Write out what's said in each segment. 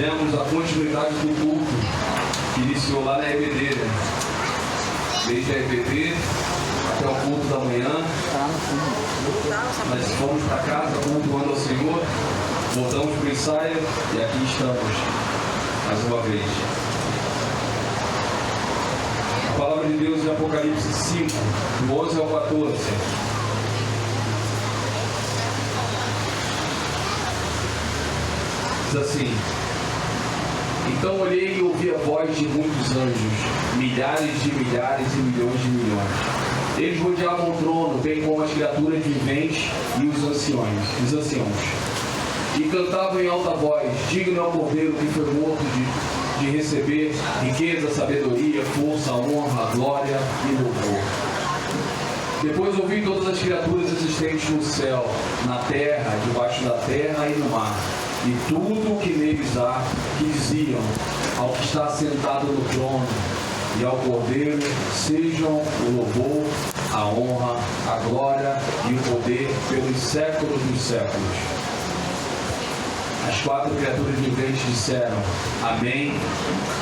tivemos a continuidade do culto que iniciou lá na EBD, né? Desde a EBD até o culto da manhã. Nós fomos para casa cultuando ao Senhor, voltamos para o ensaio e aqui estamos mais uma vez. A palavra de Deus em Apocalipse 5, do 11 ao 14. Diz assim: então olhei e ouvi a voz de muitos anjos, milhares de milhares e milhões de milhões. Eles rodeavam o trono, bem como as criaturas viventes e os anciãos. E cantavam em alta voz: digno é o Cordeiro que foi morto de receber riqueza, sabedoria, força, honra, glória e louvor. Depois ouvi todas as criaturas existentes no céu, na terra, debaixo da terra e no mar, e tudo o que neles há, que diziam ao que está sentado no trono e ao Cordeiro, sejam o louvor, a honra, a glória e o poder pelos séculos dos séculos. As quatro criaturas viventes disseram amém,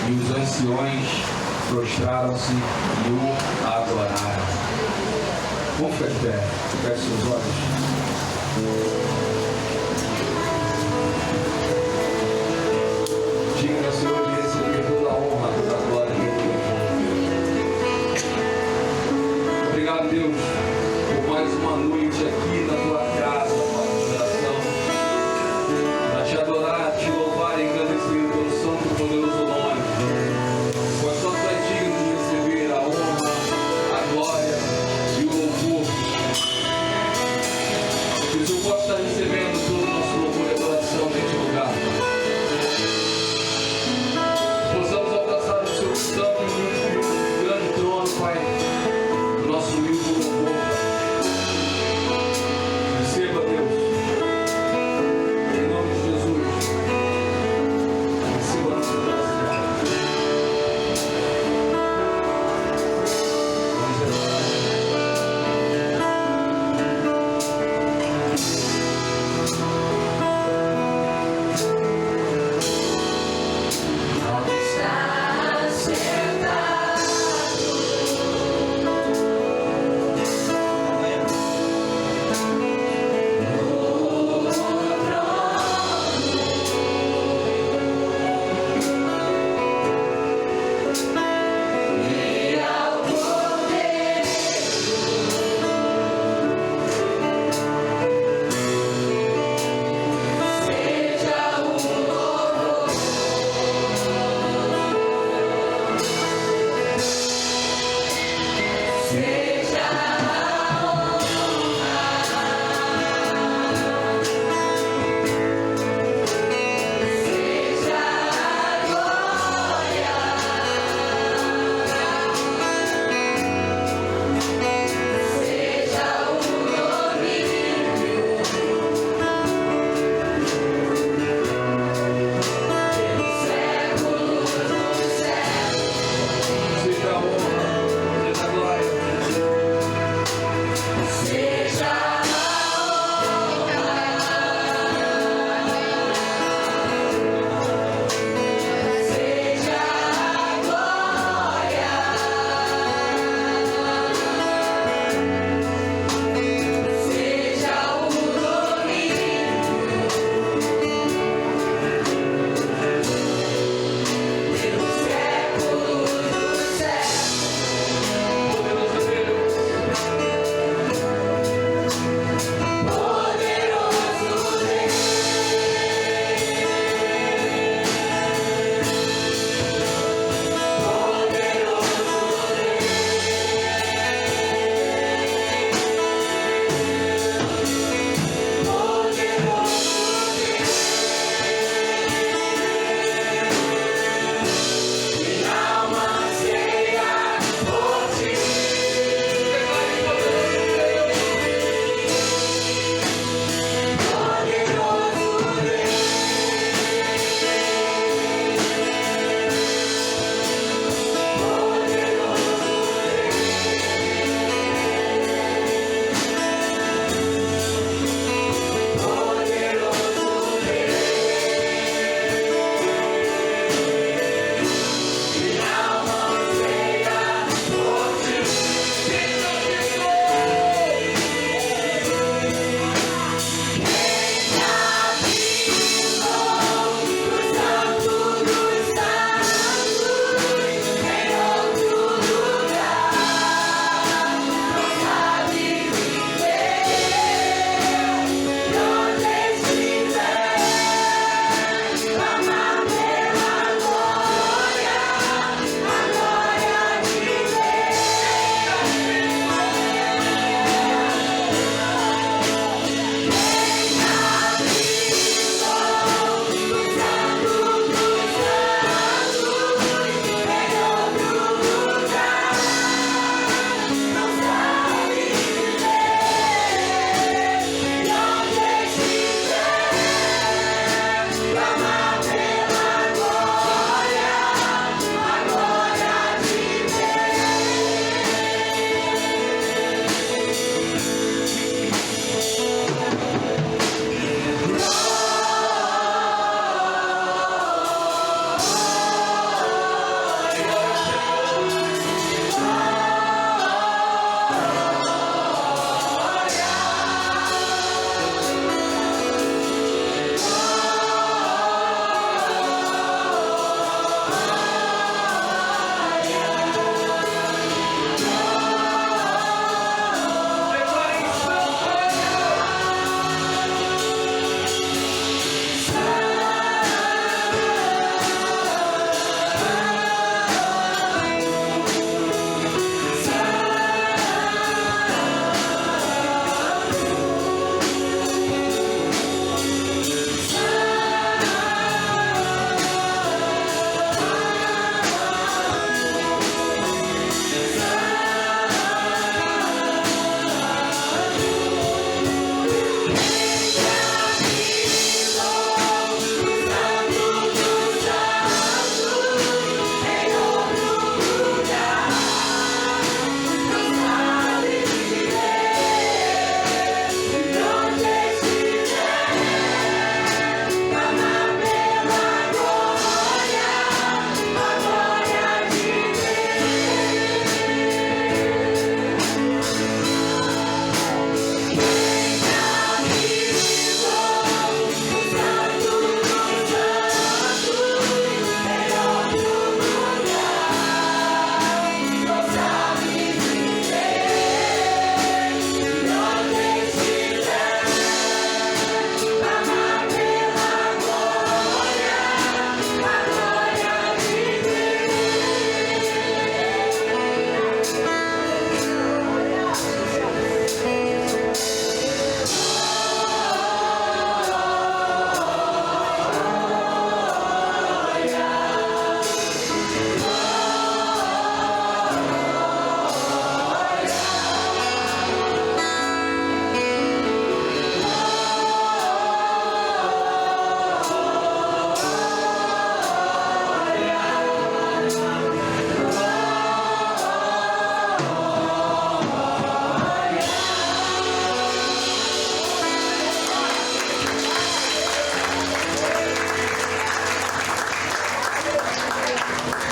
e os anciões prostraram-se e o adoraram. Vamos ficar de pé, feche seus olhos. Digno ao Senhor de receber toda a honra, toda a glória e o louvor. Obrigado, Deus, por mais uma noite aqui na tua casa, Pai, de oração, para te adorar, te louvar e engrandecer o teu santo e poderoso nome. Pois só tu és digno de receber a honra, a glória e o louvor. Que o Senhor possa estar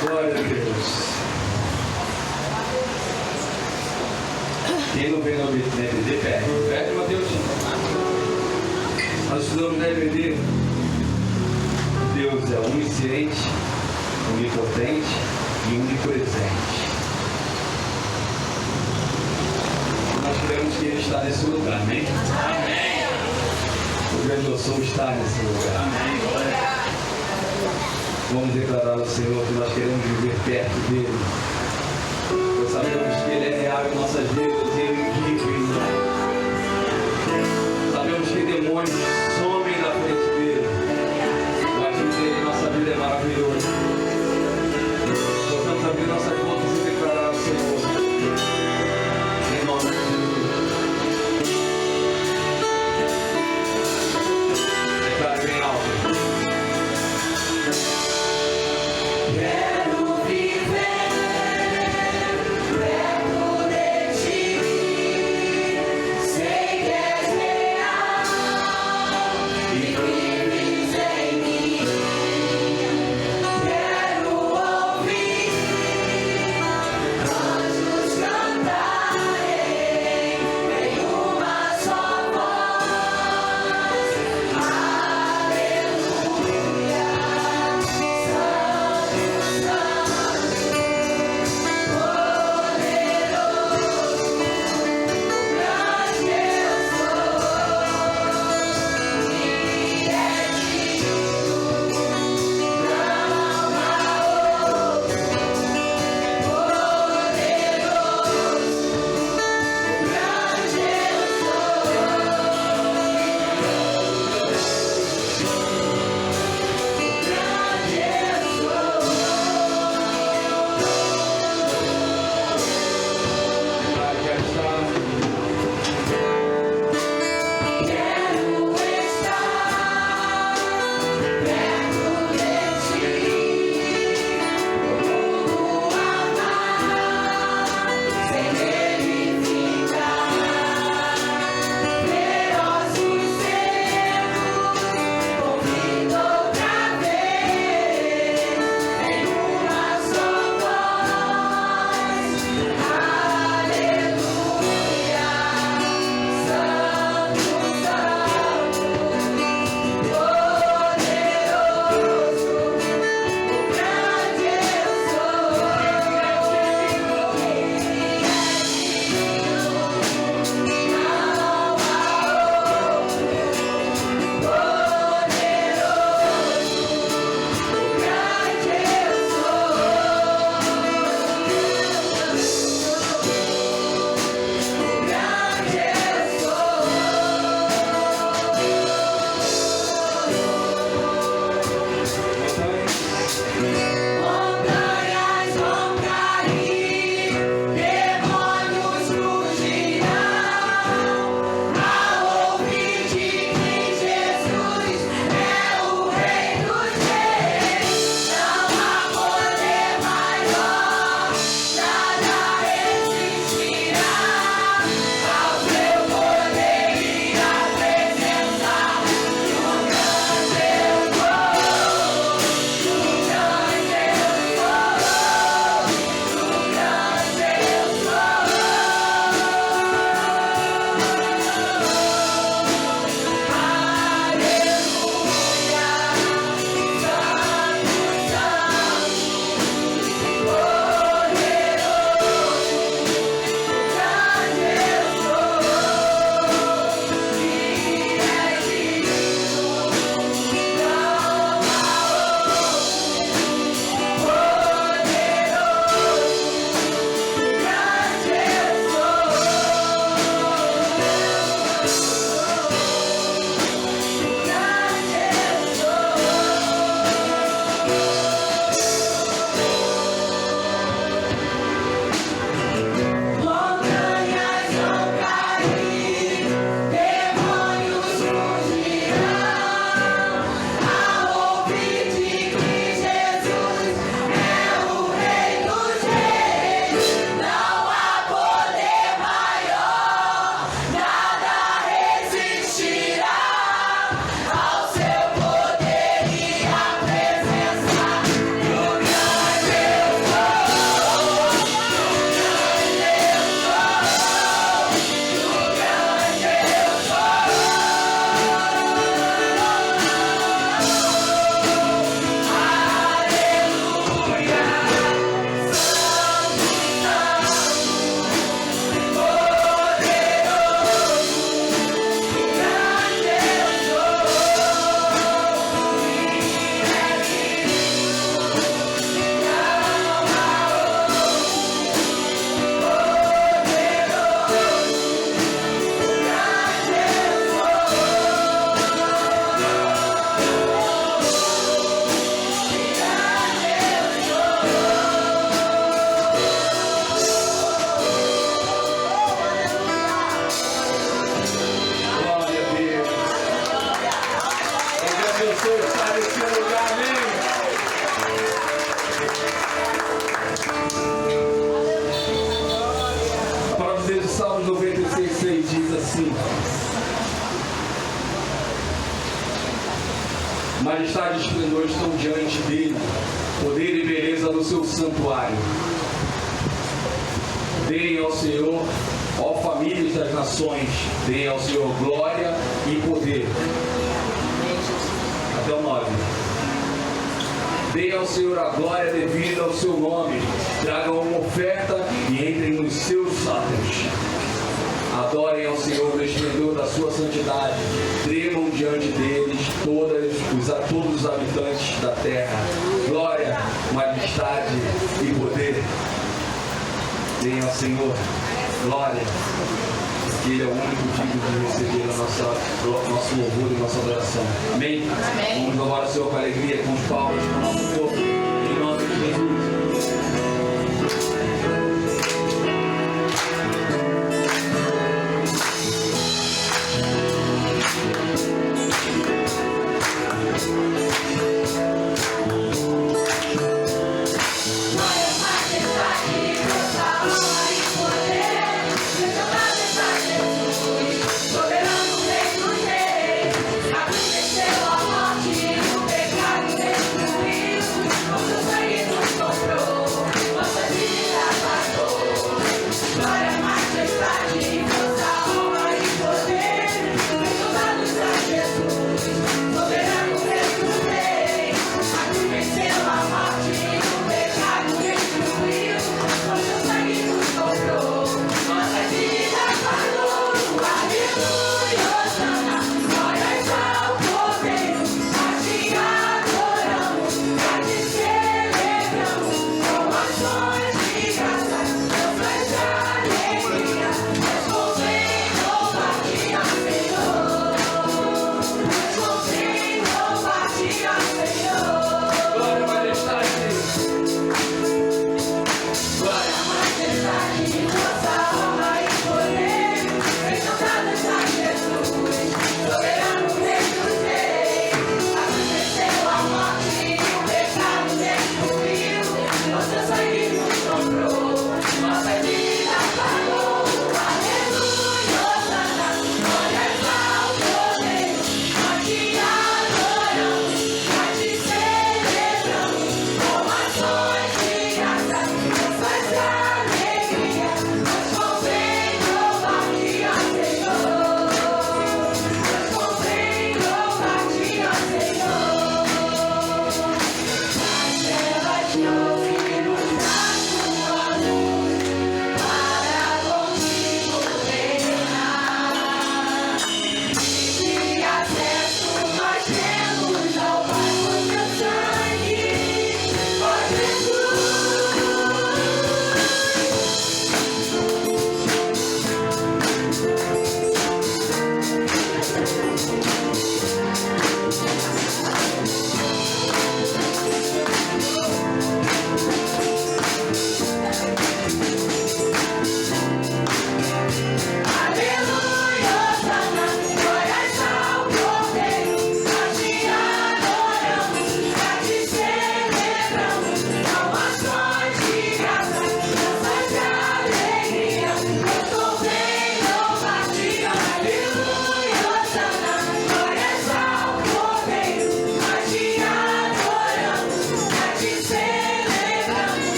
Glória a Deus. Quem não vê no EBD, perde, Mateus. Nós estudamos no EBD. Deus é onisciente, onipotente e onipresente. Nós queremos que Ele está nesse lugar, amém? Amém. O grande eu sou está nesse lugar. Amém. Vamos declarar ao Senhor que nós queremos viver perto dEle. Nós sabemos que Ele é real em nossas vidas e Ele vive. Sabemos que demônios somem na frente dEle. O agir dEle em nossa vida é maravilhoso. Nós vamos abrir nossas bocas e declarar ao Senhor. Em nome de Jesus. Declare bem alto. Quero viver perto de ti. Majestade e esplendor estão diante dele, poder e beleza no seu santuário. Deem ao Senhor, ó famílias das nações, deem ao Senhor glória e poder. Até o 9. Deem ao Senhor a glória devida ao seu nome, tragam uma oferta e entrem nos seus átrios. Adorem ao Senhor no esplendor da sua santidade, tremam diante deles todos os habitantes da terra. Glória, majestade e poder. Deem ao Senhor glória, porque Ele é o único digno de receber nosso louvor e nossa adoração. Amém? Amém? Vamos louvar o Senhor com alegria, com os palmas, com o nosso povo, em nome de Jesus.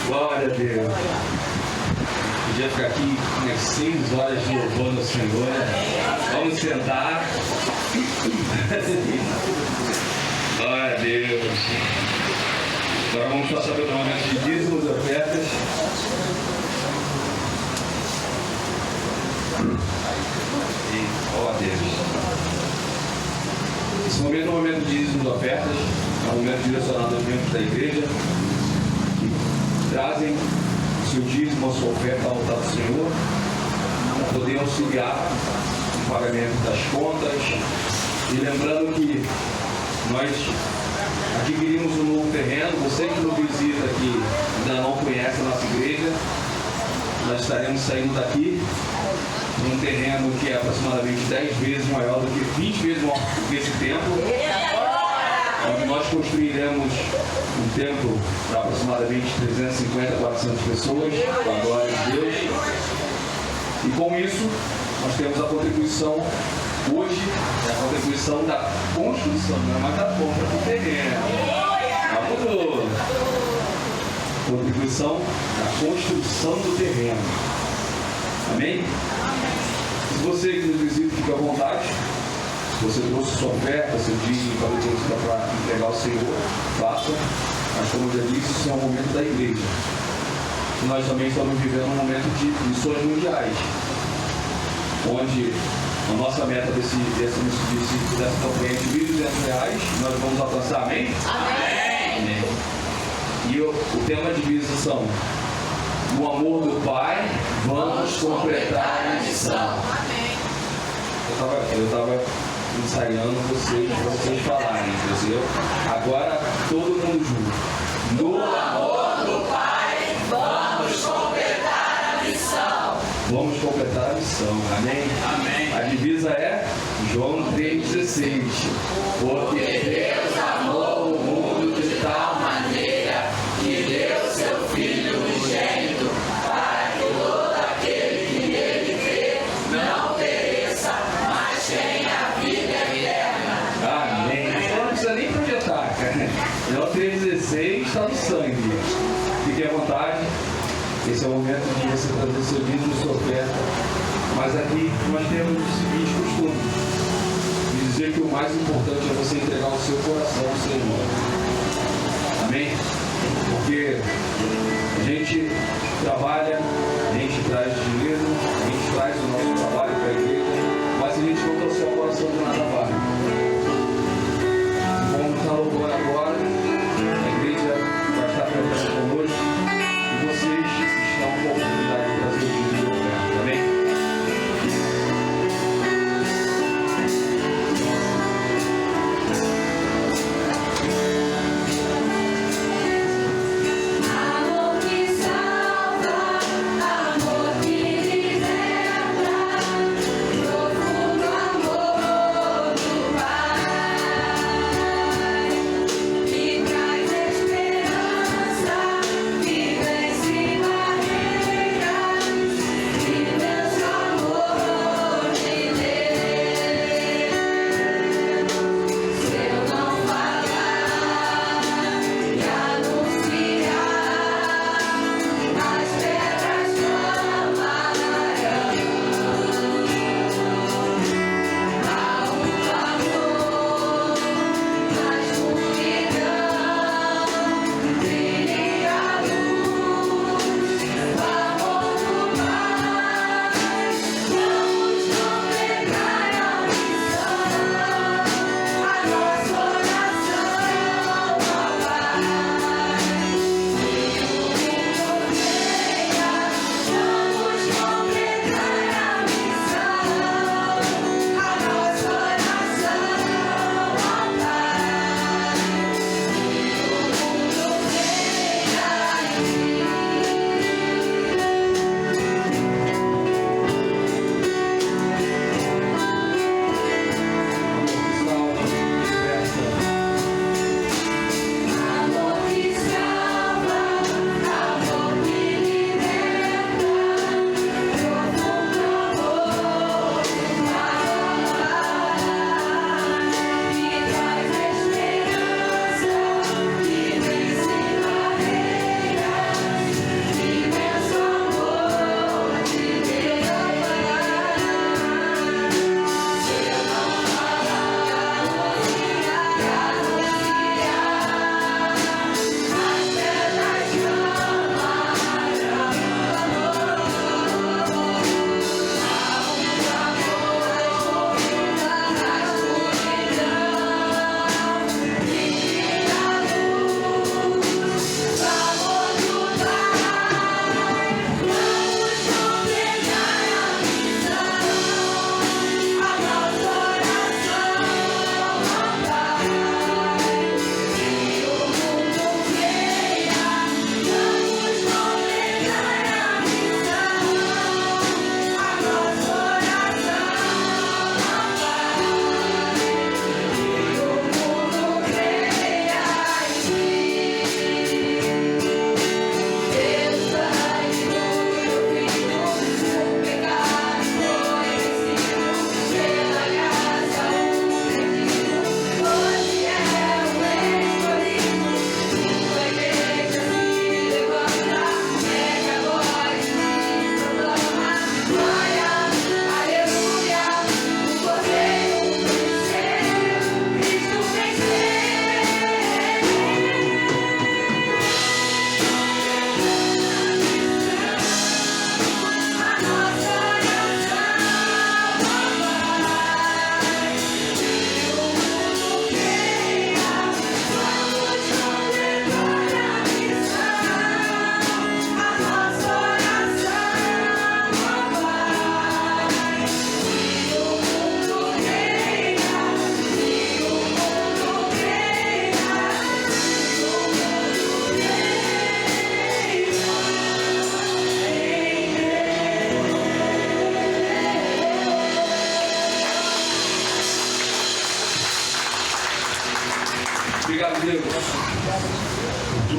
Glória a Deus. Podia ficar aqui umas 6 horas louvando o Senhor. Vamos sentar. Glória a Deus. Agora vamos passar pelo momento de dízimos e ofertas. E, ó Deus. Esse momento é um momento de dízimos e ofertas. É um momento direcionado aos membros da igreja que trazem o seu dízimo, a sua oferta ao altar do Senhor, para poder auxiliar no pagamento das contas. E lembrando que nós adquirimos um novo terreno. Você que nos visita aqui ainda não conhece a nossa igreja, nós estaremos saindo daqui de um terreno que é aproximadamente 10 vezes maior do que 20 vezes maior do que esse templo, onde nós construiremos um templo para aproximadamente 350 a 400 pessoas, com a glória de Deus. E com isso, nós temos a contribuição, hoje, é a contribuição da construção, não é mais da compra do terreno. Mudou. Contribuição da construção do terreno. Amém? Se você que nos visita, fica à vontade. Se você trouxe sua oferta, seu dízimo para entregar ao Senhor, faça. Mas como eu já disse, isso é um momento da igreja. E nós também estamos vivendo um momento de missões mundiais, onde a nossa meta dessa campanha é de R$1.200, nós vamos alcançar, amém? Amém! E o tema de visão, no amor do Pai, vamos completar a missão. Eu estava ensaiando para vocês falarem, entendeu? Agora todo mundo junto. No amor do Pai, vamos completar a missão. Vamos completar a missão, amém? Amém. A divisa é João 3,16. Porque Deus amou o mundo de tal maneira que deu seu Filho unigênito, para que todo aquele que nele crê não pereça, mas tenha vida eterna. Amém. Então não precisa nem projetar, cara. João 3,16 está no sangue. Fique à vontade. Esse é o momento de você trazer seu dízimo e sua oferta. Mas aqui nós temos o seguinte costume: de dizer que o mais importante é você entregar o seu coração ao Senhor. Amém? Porque a gente trabalha, a gente traz dinheiro, a gente traz o nosso trabalho para a igreja, mas a gente não trouxe o coração, de nada vale. Vamos estar louvando agora, a igreja vai estar cantando conosco e vocês estão com a oportunidade de trazer o dízimo e oferta. Amém?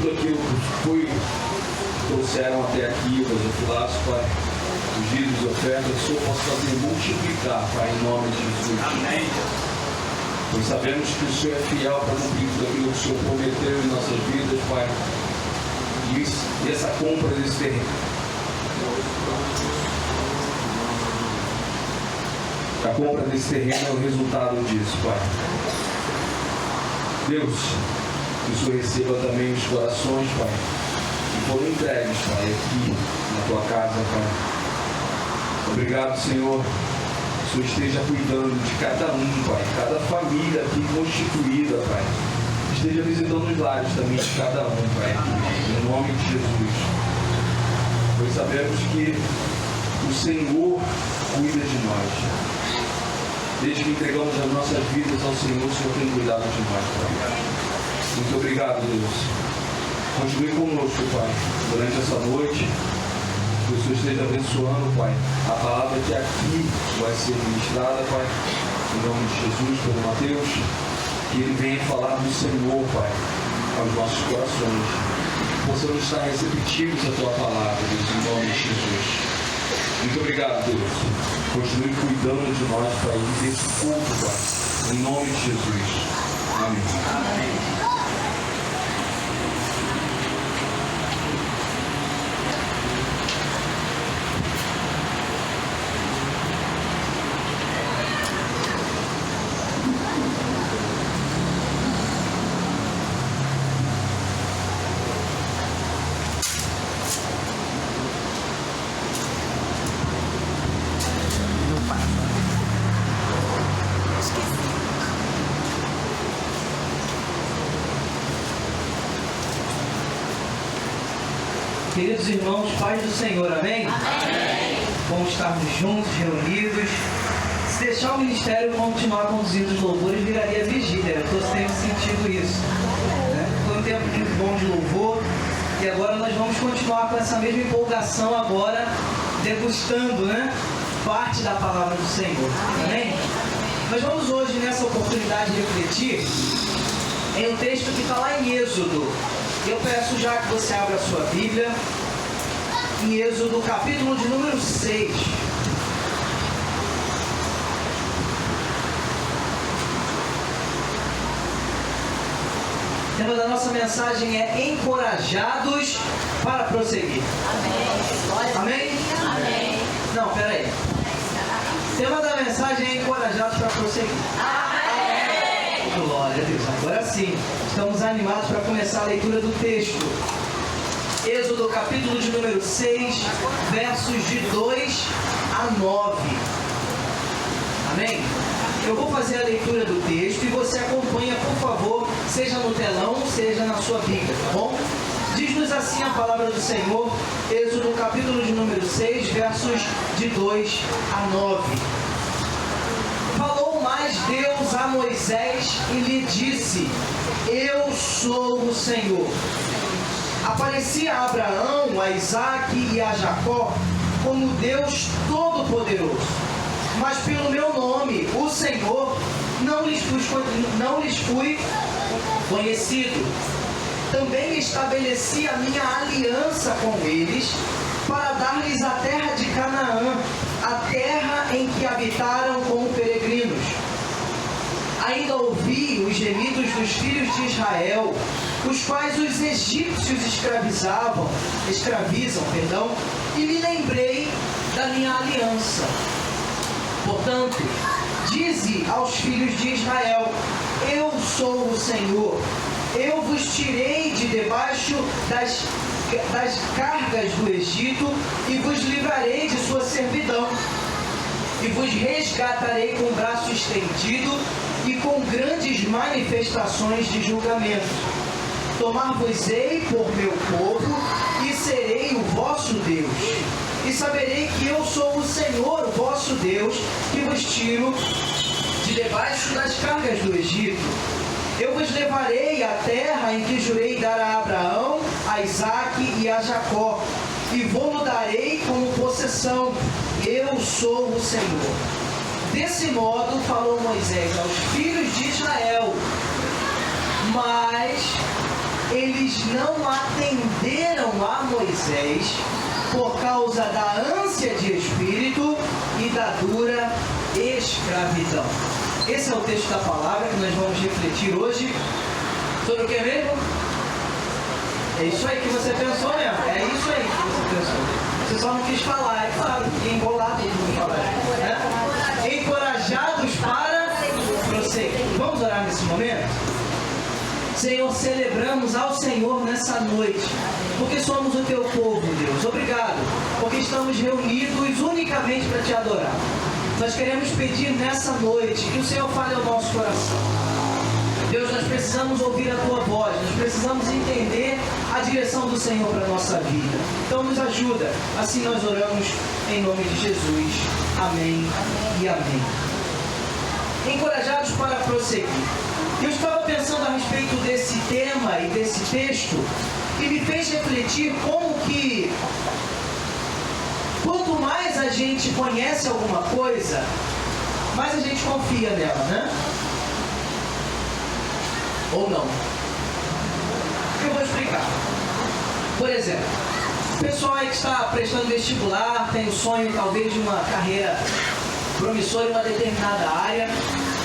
tudo aquilo que trouxeram até aqui, os ofilados, Pai, os dízimos, ofertas, o Senhor possa fazer multiplicar, Pai, em nome de Jesus. Amém. Pois sabemos que o Senhor é fiel para cumprir tudo aquilo que o Senhor prometeu em nossas vidas, Pai. E essa compra desse terreno. A compra desse terreno é o resultado disso, Pai. Deus, que o Senhor receba também os corações, Pai, que foram entregues, Pai, aqui na tua casa, Pai. Obrigado, Senhor. Que o Senhor esteja cuidando de cada um, Pai, cada família aqui constituída, Pai. Esteja visitando os lares também de cada um, Pai, em nome de Jesus. Pois sabemos que o Senhor cuida de nós. Desde que entregamos as nossas vidas ao Senhor, o Senhor tem cuidado de nós, Pai. Muito obrigado, Deus. Continue conosco, Pai, durante essa noite. Que o Senhor esteja abençoando, Pai, a palavra que aqui vai ser ministrada, Pai, em nome de Jesus, pelo Mateus. Que Ele venha falar do Senhor, Pai, aos nossos corações. Que possamos estar receptivos à Tua palavra, Deus, em nome de Jesus. Muito obrigado, Deus. Continue cuidando de nós, Pai, desse culto, Pai, em nome de Jesus. Amém. Amém. Queridos irmãos, paz do Senhor, amém? Amém. Vamos estarmos juntos, reunidos. Se deixar o ministério continuar conduzindo os louvores, viraria vigília. Eu estou sempre sentindo isso. Foi um tempo muito bom de louvor. E agora nós vamos continuar com essa mesma empolgação agora, degustando, parte da palavra do Senhor. Amém? Nós vamos hoje, nessa oportunidade, refletir em um texto que está lá em Êxodo. Eu peço já que você abra a sua Bíblia em Êxodo, capítulo de número 6. O tema da nossa mensagem é encorajados para prosseguir. Amém? Amém? Amém. Não, peraí. O tema da mensagem é encorajados para prosseguir. Amém. Glória a Deus. Agora sim. Estamos animados para começar a leitura do texto. Êxodo, capítulo de número 6, versos de 2 a 9. Amém? Eu vou fazer a leitura do texto e você acompanha, por favor, seja no telão, seja na sua Bíblia, tá bom? Diz-nos assim a palavra do Senhor, Êxodo, capítulo de número 6, versos de 2 a 9. Falou mais Deus a Moisés e lhe disse: Eu sou o Senhor. Apareci a Abraão, a Isaque e a Jacó como Deus Todo-Poderoso. Mas pelo meu nome, o Senhor, não lhes fui conhecido. Também estabeleci a minha aliança com eles para dar-lhes a terra de Canaã, a terra em que habitaram como peregrinos. Ainda ouvi os gemidos dos filhos de Israel, os quais os egípcios escravizam, e me lembrei da minha aliança. Portanto, dize aos filhos de Israel: Eu sou o Senhor. Eu vos tirei de debaixo das cargas do Egito e vos livrarei de sua servidão. E vos resgatarei com o braço estendido e com grandes manifestações de julgamento. Tomar-vos-ei por meu povo e serei o vosso Deus. E saberei que eu sou o Senhor, o vosso Deus, que vos tiro de debaixo das cargas do Egito. Eu vos levarei à terra em que jurei dar a Abraão, a Isaque e a Jacó, e vou-lo darei como possessão. Eu sou o Senhor. Desse modo falou Moisés aos filhos de Israel. Mas eles não atenderam a Moisés por causa da ânsia de espírito e da dura escravidão. Esse é o texto da palavra que nós vamos refletir hoje. Sobre o que mesmo? É isso aí que você pensou mesmo. É isso aí que você pensou. Você só não quis falar. É claro, fiquei embolado de não falar. Né? Encorajados para prosseguir. Vamos orar nesse momento? Senhor, celebramos ao Senhor nessa noite, porque somos o teu povo, Deus. Obrigado, porque estamos reunidos unicamente para te adorar. Nós queremos pedir nessa noite que o Senhor fale ao nosso coração. Deus, nós precisamos ouvir a tua voz, nós precisamos entender a direção do Senhor para a nossa vida. Então nos ajuda, assim nós oramos em nome de Jesus. Amém e amém. Encorajados para prosseguir. Eu estava pensando a respeito desse tema e desse texto e me fez refletir como que quanto mais a gente conhece alguma coisa, mais a gente confia nela, né? Ou não? Eu vou explicar. Por exemplo, o pessoal aí que está prestando vestibular, tem o sonho talvez de uma carreira promissora em uma determinada área,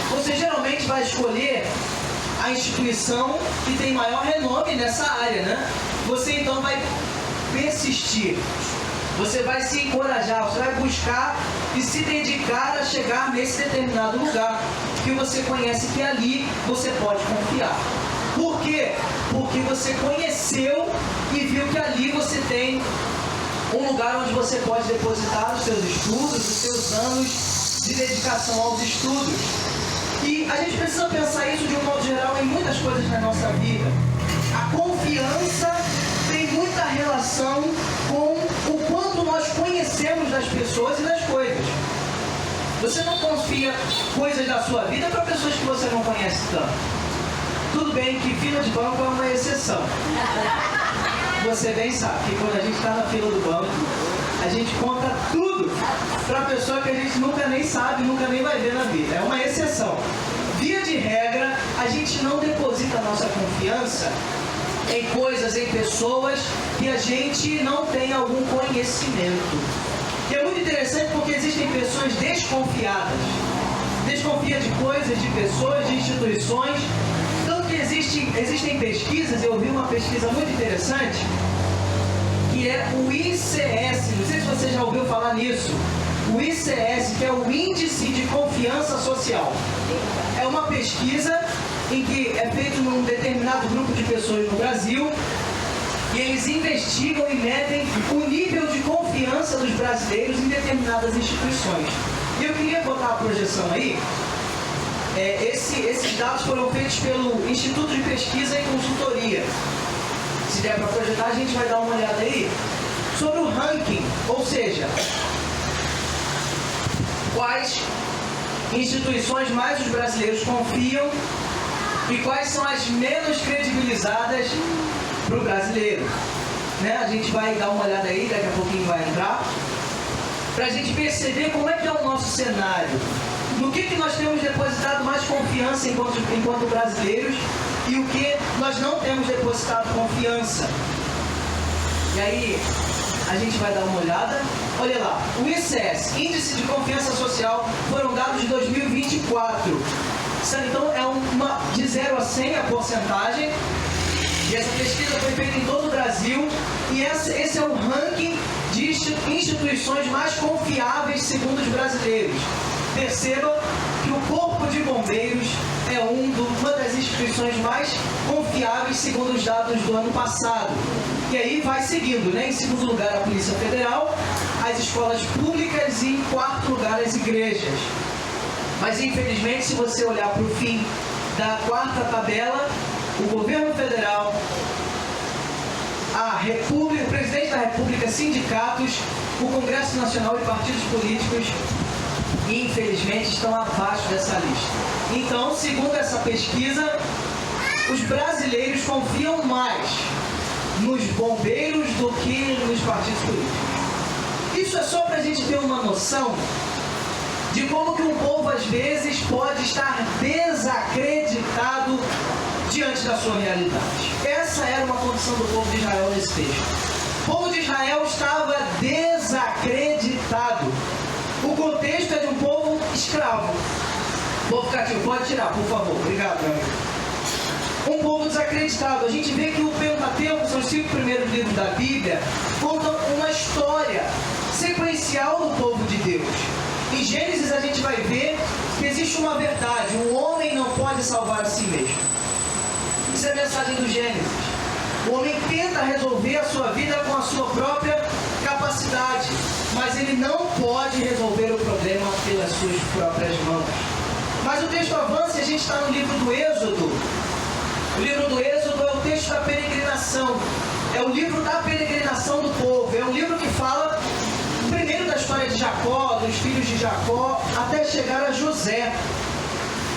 você geralmente vai escolher a instituição que tem maior renome nessa área, né? Você então vai persistir, você vai se encorajar, você vai buscar e se dedicar a chegar nesse determinado lugar que você conhece que ali você pode confiar. Por quê? Porque você conheceu e viu que ali você tem um lugar onde você pode depositar os seus estudos, os seus anos de dedicação aos estudos. E a gente precisa pensar isso de um modo geral em muitas coisas na nossa vida. A confiança tem muita relação com o quanto nós conhecemos das pessoas e das coisas. Você não confia coisas da sua vida para pessoas que você não conhece tanto. Tudo bem que fila de banco é uma exceção. Você bem sabe que quando a gente está na fila do banco, a gente conta tudo para a pessoa que a gente nunca nem sabe, nunca nem vai ver na vida. É uma exceção. Via de regra, a gente não deposita a nossa confiança em coisas, em pessoas que a gente não tem algum conhecimento. E é muito interessante porque existem pessoas desconfiadas. Desconfia de coisas, de pessoas, de instituições. Tanto que existem pesquisas, eu vi uma pesquisa muito interessante, que é o ICS, não sei se você já ouviu falar nisso. O ICS, que é o Índice de Confiança Social. É uma pesquisa em que é feito num determinado grupo de pessoas no Brasil e eles investigam e medem o nível de confiança dos brasileiros em determinadas instituições. E eu queria botar a projeção aí. Esses dados foram feitos pelo Instituto de Pesquisa e Consultoria. Se der para projetar, a gente vai dar uma olhada aí sobre o ranking, ou seja, quais instituições mais os brasileiros confiam e quais são as menos credibilizadas para o brasileiro. Né? A gente vai dar uma olhada aí, daqui a pouquinho vai entrar, para a gente perceber como é que é o nosso cenário, no que nós temos depositado mais confiança enquanto brasileiros e o que nós não temos depositado confiança. E aí, a gente vai dar uma olhada. Olha lá, o ICS, Índice de Confiança Social, foram dados de 2024. Então, é de 0 a 100 a porcentagem. E essa pesquisa foi feita em todo o Brasil. E esse é o ranking de instituições mais confiáveis segundo os brasileiros. Perceba que o Corpo de Bombeiros é uma das instituições mais confiáveis segundo os dados do ano passado. E aí vai seguindo, né? Em segundo lugar a Polícia Federal, as escolas públicas e em quarto lugar as igrejas. Mas infelizmente, se você olhar para o fim da quarta tabela, o governo federal, a República, o presidente da República, sindicatos, o Congresso Nacional e partidos políticos, infelizmente, estão abaixo dessa lista. Então, segundo essa pesquisa, os brasileiros confiam mais nos bombeiros do que nos partidos políticos. Isso é só para a gente ter uma noção de como que um povo, às vezes, pode estar desacreditado diante da sua realidade. Essa era uma condição do povo de Israel nesse texto. O povo de Israel estava desacreditado. O contexto é de um povo escravo. Povo cativo, pode tirar, por favor. Obrigado, meu amigo. Um povo desacreditado. A gente vê que o Pentateuco, são os 5 primeiros livros da Bíblia, contam uma história sequencial do povo de Deus. Em Gênesis a gente vai ver que existe uma verdade: o homem não pode salvar a si mesmo. Isso é a mensagem do Gênesis. O homem tenta resolver a sua vida com a sua própria capacidade, mas ele não pode resolver o problema pelas suas próprias mãos. Mas o texto avança e a gente está no livro do Êxodo. O livro do Êxodo é o texto da peregrinação. É o livro da peregrinação do povo. É um livro que fala primeiro da história de Jacó, dos filhos de Jacó, até chegar a José.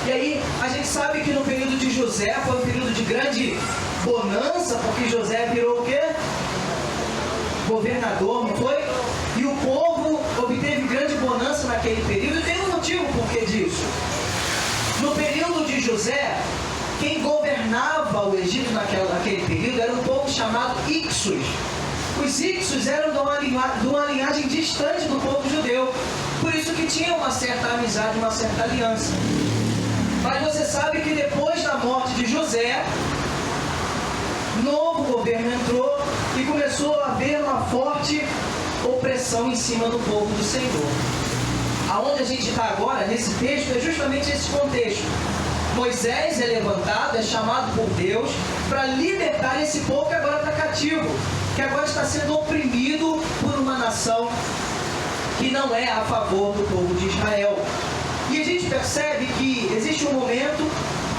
E aí a gente sabe que no período de José foi um período de grande bonança, porque José virou o quê? Governador, não foi? E o povo obteve grande bonança naquele período, e tem um motivo por que disso. No período de José, quem governava o Egito naquele período era um povo chamado Ixos. Os Ixos eram de uma linhagem distante do povo judeu, por isso que tinha uma certa amizade, uma certa aliança. Mas você sabe que depois da morte de José, novo governo entrou e começou a haver uma forte opressão em cima do povo do Senhor. Aonde a gente está agora, nesse texto, é justamente esse contexto. Moisés é levantado, é chamado por Deus para libertar esse povo que agora está cativo, que agora está sendo oprimido por uma nação que não é a favor do povo de Israel. E a gente percebe que existe um momento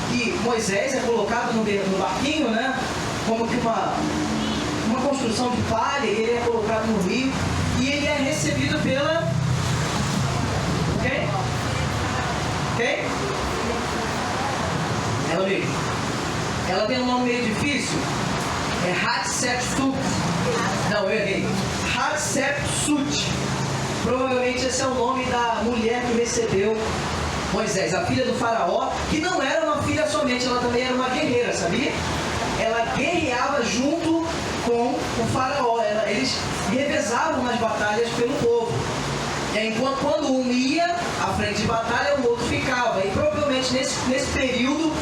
que Moisés é colocado no barquinho, né? Como que uma construção de palha, e ele é colocado no rio, e ele é recebido pela... Quem? Ela mesmo. Ela tem um nome meio difícil. É Hatshepsut. Não, eu errei. Hatshepsut. Provavelmente esse é o nome da mulher que recebeu Moisés, a filha do faraó, que não era uma filha somente, ela também era uma guerreira, sabia? Ela guerreava junto com o faraó. Eles revezavam nas batalhas pelo povo. E aí, quando um ia à frente de batalha, o outro ficava. E provavelmente nesse período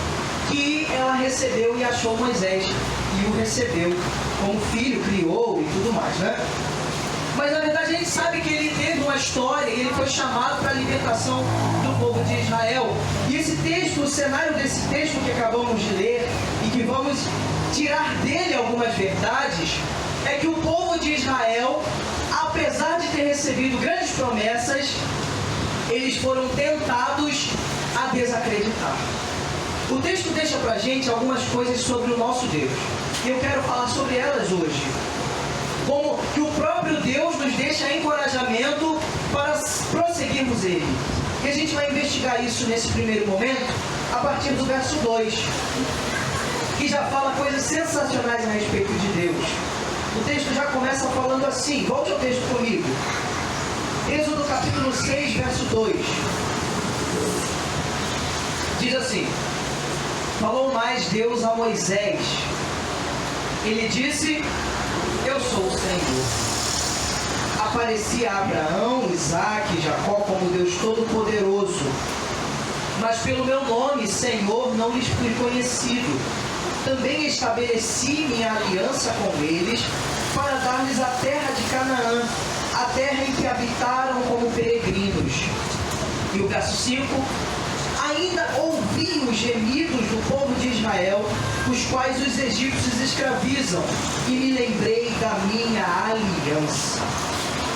que ela recebeu e achou Moisés e o recebeu como filho, criou e tudo mais, né? Mas na verdade a gente sabe que ele teve uma história e ele foi chamado para a libertação do povo de Israel. E esse texto, o cenário desse texto que acabamos de ler e que vamos tirar dele algumas verdades, é que o povo de Israel, apesar de ter recebido grandes promessas, eles foram tentados a desacreditar. O texto deixa pra gente algumas coisas sobre o nosso Deus. E eu quero falar sobre elas hoje. Como que o próprio Deus nos deixa encorajamento para prosseguirmos Ele. E a gente vai investigar isso nesse primeiro momento, a partir do verso 2, que já fala coisas sensacionais a respeito de Deus. O texto já começa falando assim, volte ao texto comigo. Êxodo capítulo 6, verso 2. Diz assim: falou mais Deus a Moisés. Ele disse: eu sou o Senhor. Aparecia a Abraão, Isaque e Jacó como Deus Todo-Poderoso. Mas pelo meu nome, Senhor, não lhes fui conhecido. Também estabeleci minha aliança com eles para dar-lhes a terra de Canaã, a terra em que habitaram como peregrinos. E o verso 5: ainda ouvi os gemidos do povo de Israel, os quais os egípcios escravizam, e me lembrei da minha aliança.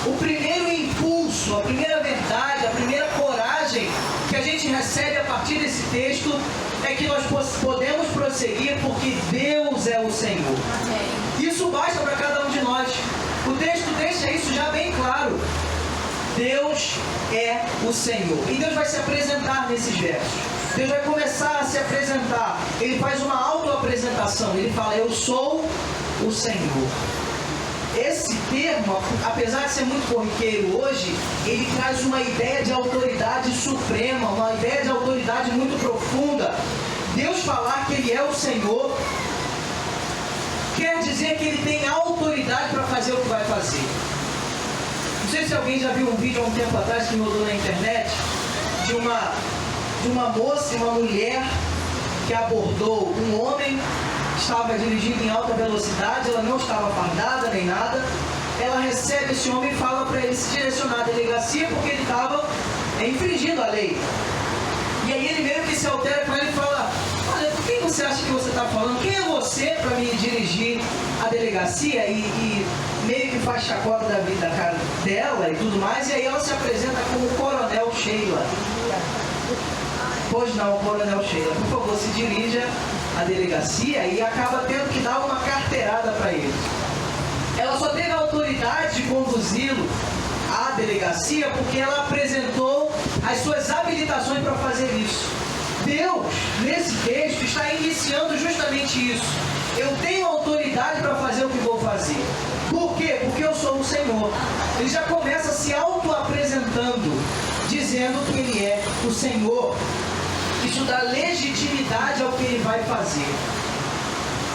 O primeiro impulso, a primeira verdade, a primeira coragem que a gente recebe a partir desse texto é que nós podemos prosseguir porque Deus é o Senhor. Isso basta para cada um de nós. O texto deixa isso já bem claro. Deus é o Senhor. E Deus vai se apresentar nesses versos. Deus vai começar a se apresentar. Ele faz uma autoapresentação. Ele fala: eu sou o Senhor. Esse termo, apesar de ser muito corriqueiro hoje, ele traz uma ideia de autoridade suprema, uma ideia de autoridade muito profunda, Deus falar que Ele é o Senhor, quer dizer que Ele tem autoridade para fazer o que vai fazer. Não sei se alguém já viu um vídeo há um tempo atrás que rodou na internet de uma moça e uma mulher que abordou um homem que estava dirigindo em alta velocidade, ela não estava fardada nem nada. Ela recebe esse homem e fala para ele se direcionar à delegacia porque ele estava infringindo a lei. E aí ele meio que se altera com ela e fala: olha, por quem você acha que você está falando? Quem é você para me dirigir à delegacia? E meio que faz chacota da vida da cara dela e tudo mais. E aí ela se apresenta como Coronel Sheila. Pois não, Coronel Sheila, por favor, se dirija à delegacia, e acaba tendo que dar uma carteirada para ele. Ela só teve a autoridade de conduzi-lo à delegacia porque ela apresentou as suas habilitações para fazer isso. Deus, nesse texto, está iniciando justamente isso. Eu tenho autoridade para fazer o que vou fazer. Por quê? Porque eu sou o Senhor. Ele já começa se auto-apresentando, dizendo que Ele é o Senhor. Isso dá legitimidade ao que Ele vai fazer.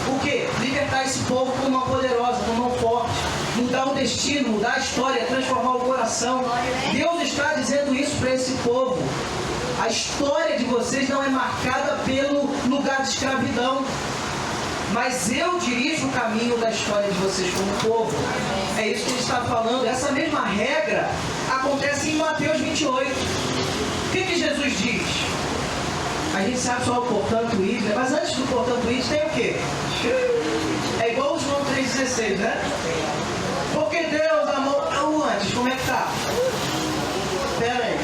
O quê? Libertar esse povo com uma poderosa, com uma forte. Mudar o destino, mudar a história, transformar o coração. Deus está dizendo isso para esse povo. A história de vocês não é marcada pelo lugar de escravidão, mas eu dirijo o caminho da história de vocês como povo. É isso que ele está falando. Essa mesma regra acontece em Mateus 28. O que Jesus diz? A gente sabe só o portanto id, né? Mas antes do portanto id tem o quê? É igual o João 3,16, né? Porque Deus amou... Ou antes, como é que tá? Espera aí.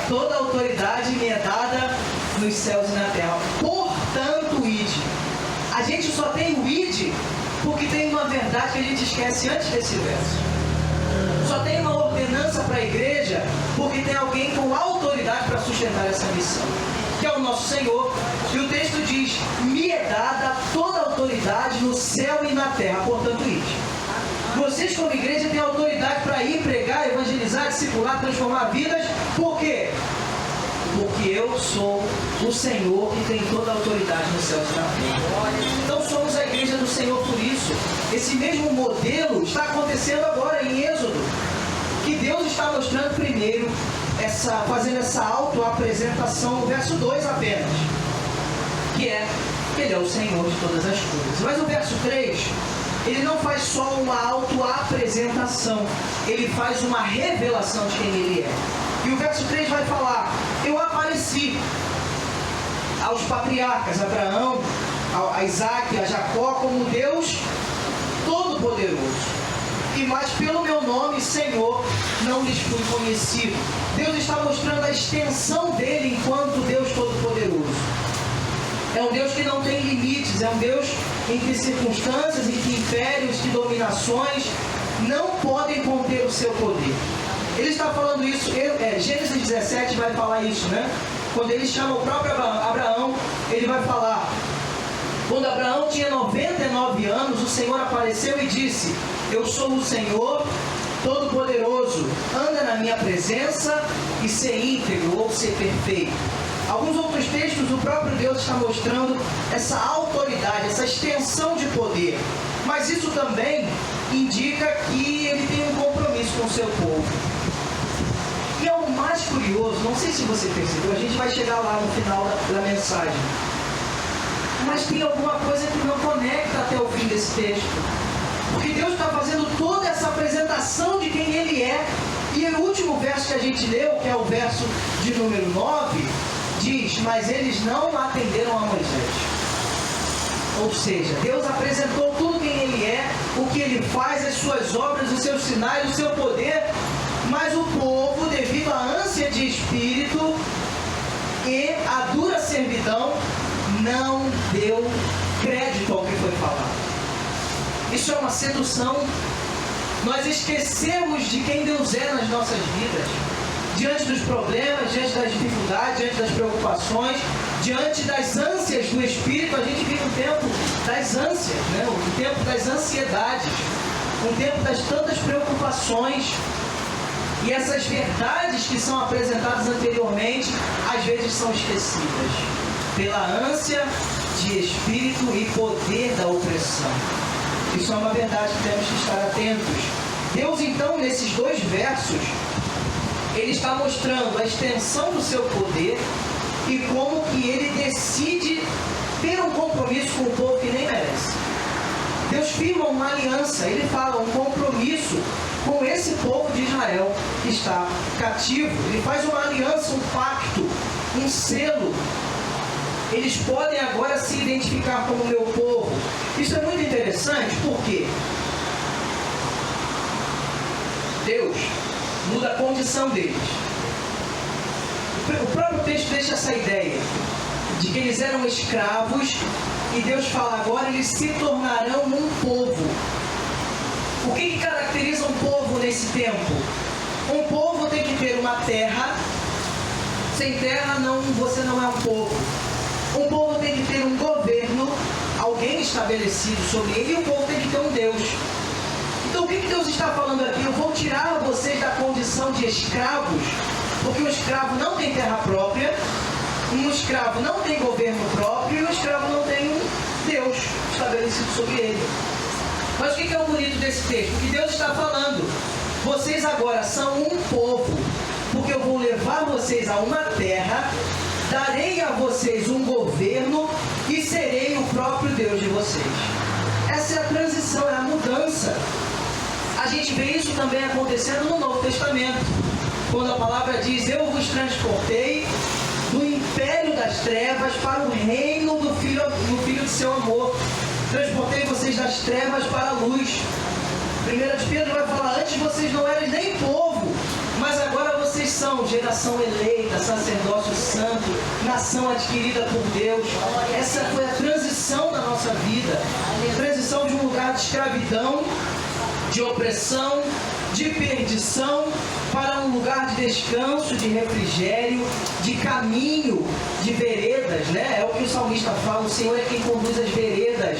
Toda a autoridade me é dada nos céus e na terra. Portanto id. A gente só tem o id porque tem uma verdade que a gente esquece antes desse verso. Só tem uma ordenança para a igreja porque tem alguém com autoridade para sustentar essa missão, que é o nosso Senhor. E o texto diz: me é dada toda a autoridade no céu e na terra, portanto ide. Vocês como igreja têm autoridade para ir pregar, evangelizar, discipular, transformar vidas. Por quê? Porque eu sou o Senhor que tem toda a autoridade no céu e na terra. Então somos a igreja do Senhor por isso. Esse mesmo modelo está acontecendo agora em Êxodo, que Deus está mostrando primeiro, fazendo essa auto-apresentação no verso 2 apenas, que é que Ele é o Senhor de todas as coisas. Mas o verso 3, Ele não faz só uma auto-apresentação, Ele faz uma revelação de quem Ele é. E o verso 3 vai falar: eu apareci aos patriarcas, Abraão, a Isaac, a Jacó, como Deus Todo-Poderoso. E mais pelo meu nome, Senhor, não lhes fui conhecido. Deus está mostrando a extensão dele enquanto Deus Todo-Poderoso. É um Deus que não tem limites, é um Deus em que circunstâncias, em que impérios, que dominações não podem conter o seu poder. Ele está falando isso, Gênesis 17 vai falar isso, né? Quando ele chama o próprio Abraão, ele vai falar: quando Abraão tinha 99 anos, o Senhor apareceu e disse: eu sou o Senhor Todo-Poderoso, anda na minha presença e ser íntegro ou ser perfeito. Alguns outros textos, o próprio Deus está mostrando essa autoridade, essa extensão de poder. Mas isso também indica que ele tem um compromisso com o seu povo. E é o mais curioso, não sei se você percebeu, a gente vai chegar lá no final da mensagem. Mas tem alguma coisa que não conecta até o fim desse texto. Porque Deus está fazendo toda essa apresentação de quem Ele é. E o último verso que a gente leu, que é o verso de número 9, diz: mas eles não atenderam a Moisés. Ou seja, Deus apresentou tudo quem Ele é, o que Ele faz, as suas obras, os seus sinais, o seu poder. Mas o povo, devido à ânsia de espírito e à dura servidão, não deu crédito ao que foi falado. Isso é uma sedução. Nós esquecemos de quem Deus é nas nossas vidas. Diante dos problemas, diante das dificuldades, diante das preocupações, diante das ânsias do Espírito, a gente vive um tempo das ânsias, né? Um tempo das ansiedades, um tempo das tantas preocupações. E essas verdades que são apresentadas anteriormente, às vezes são esquecidas pela ânsia de espírito e poder da opressão. Isso é uma verdade que temos que estar atentos. Deus, então, nesses 2 versos, Ele está mostrando a extensão do seu poder e como que Ele decide ter um compromisso com o povo que nem merece. Deus firma uma aliança, Ele fala um compromisso com esse povo de Israel que está cativo. Ele faz uma aliança, um pacto, um selo. Eles podem agora se identificar como meu povo. Isso é muito interessante porque Deus muda a condição deles. O próprio texto deixa essa ideia de que eles eram escravos e Deus fala agora eles se tornarão um povo. O que caracteriza um povo nesse tempo? Um povo tem que ter uma terra. Sem terra você não é um povo. Um povo tem que ter um governo, alguém estabelecido sobre ele, e o povo tem que ter um Deus. Então o que Deus está falando aqui? Eu vou tirar vocês da condição de escravos, porque um escravo não tem terra própria, um escravo não tem governo próprio, e um escravo não tem um Deus estabelecido sobre ele. Mas o que é o bonito desse texto? O que Deus está falando? Vocês agora são um povo, porque eu vou levar vocês a uma terra, darei a vocês um governo e serei o próprio Deus de vocês. Essa é a transição, é a mudança. A gente vê isso também acontecendo no Novo Testamento, quando a palavra diz: eu vos transportei do império das trevas para o reino do Filho de seu amor. Transportei vocês das trevas para a luz. 1 de Pedro vai falar: antes vocês não eram nem povo, mas agora vocês são geração eleita, sacerdócio santo, nação adquirida por Deus. Essa foi a transição da nossa vida. A transição de um lugar de escravidão, de opressão, de perdição, para um lugar de descanso, de refrigério, de caminho, de veredas, né? É o que o salmista fala: o Senhor é quem conduz as veredas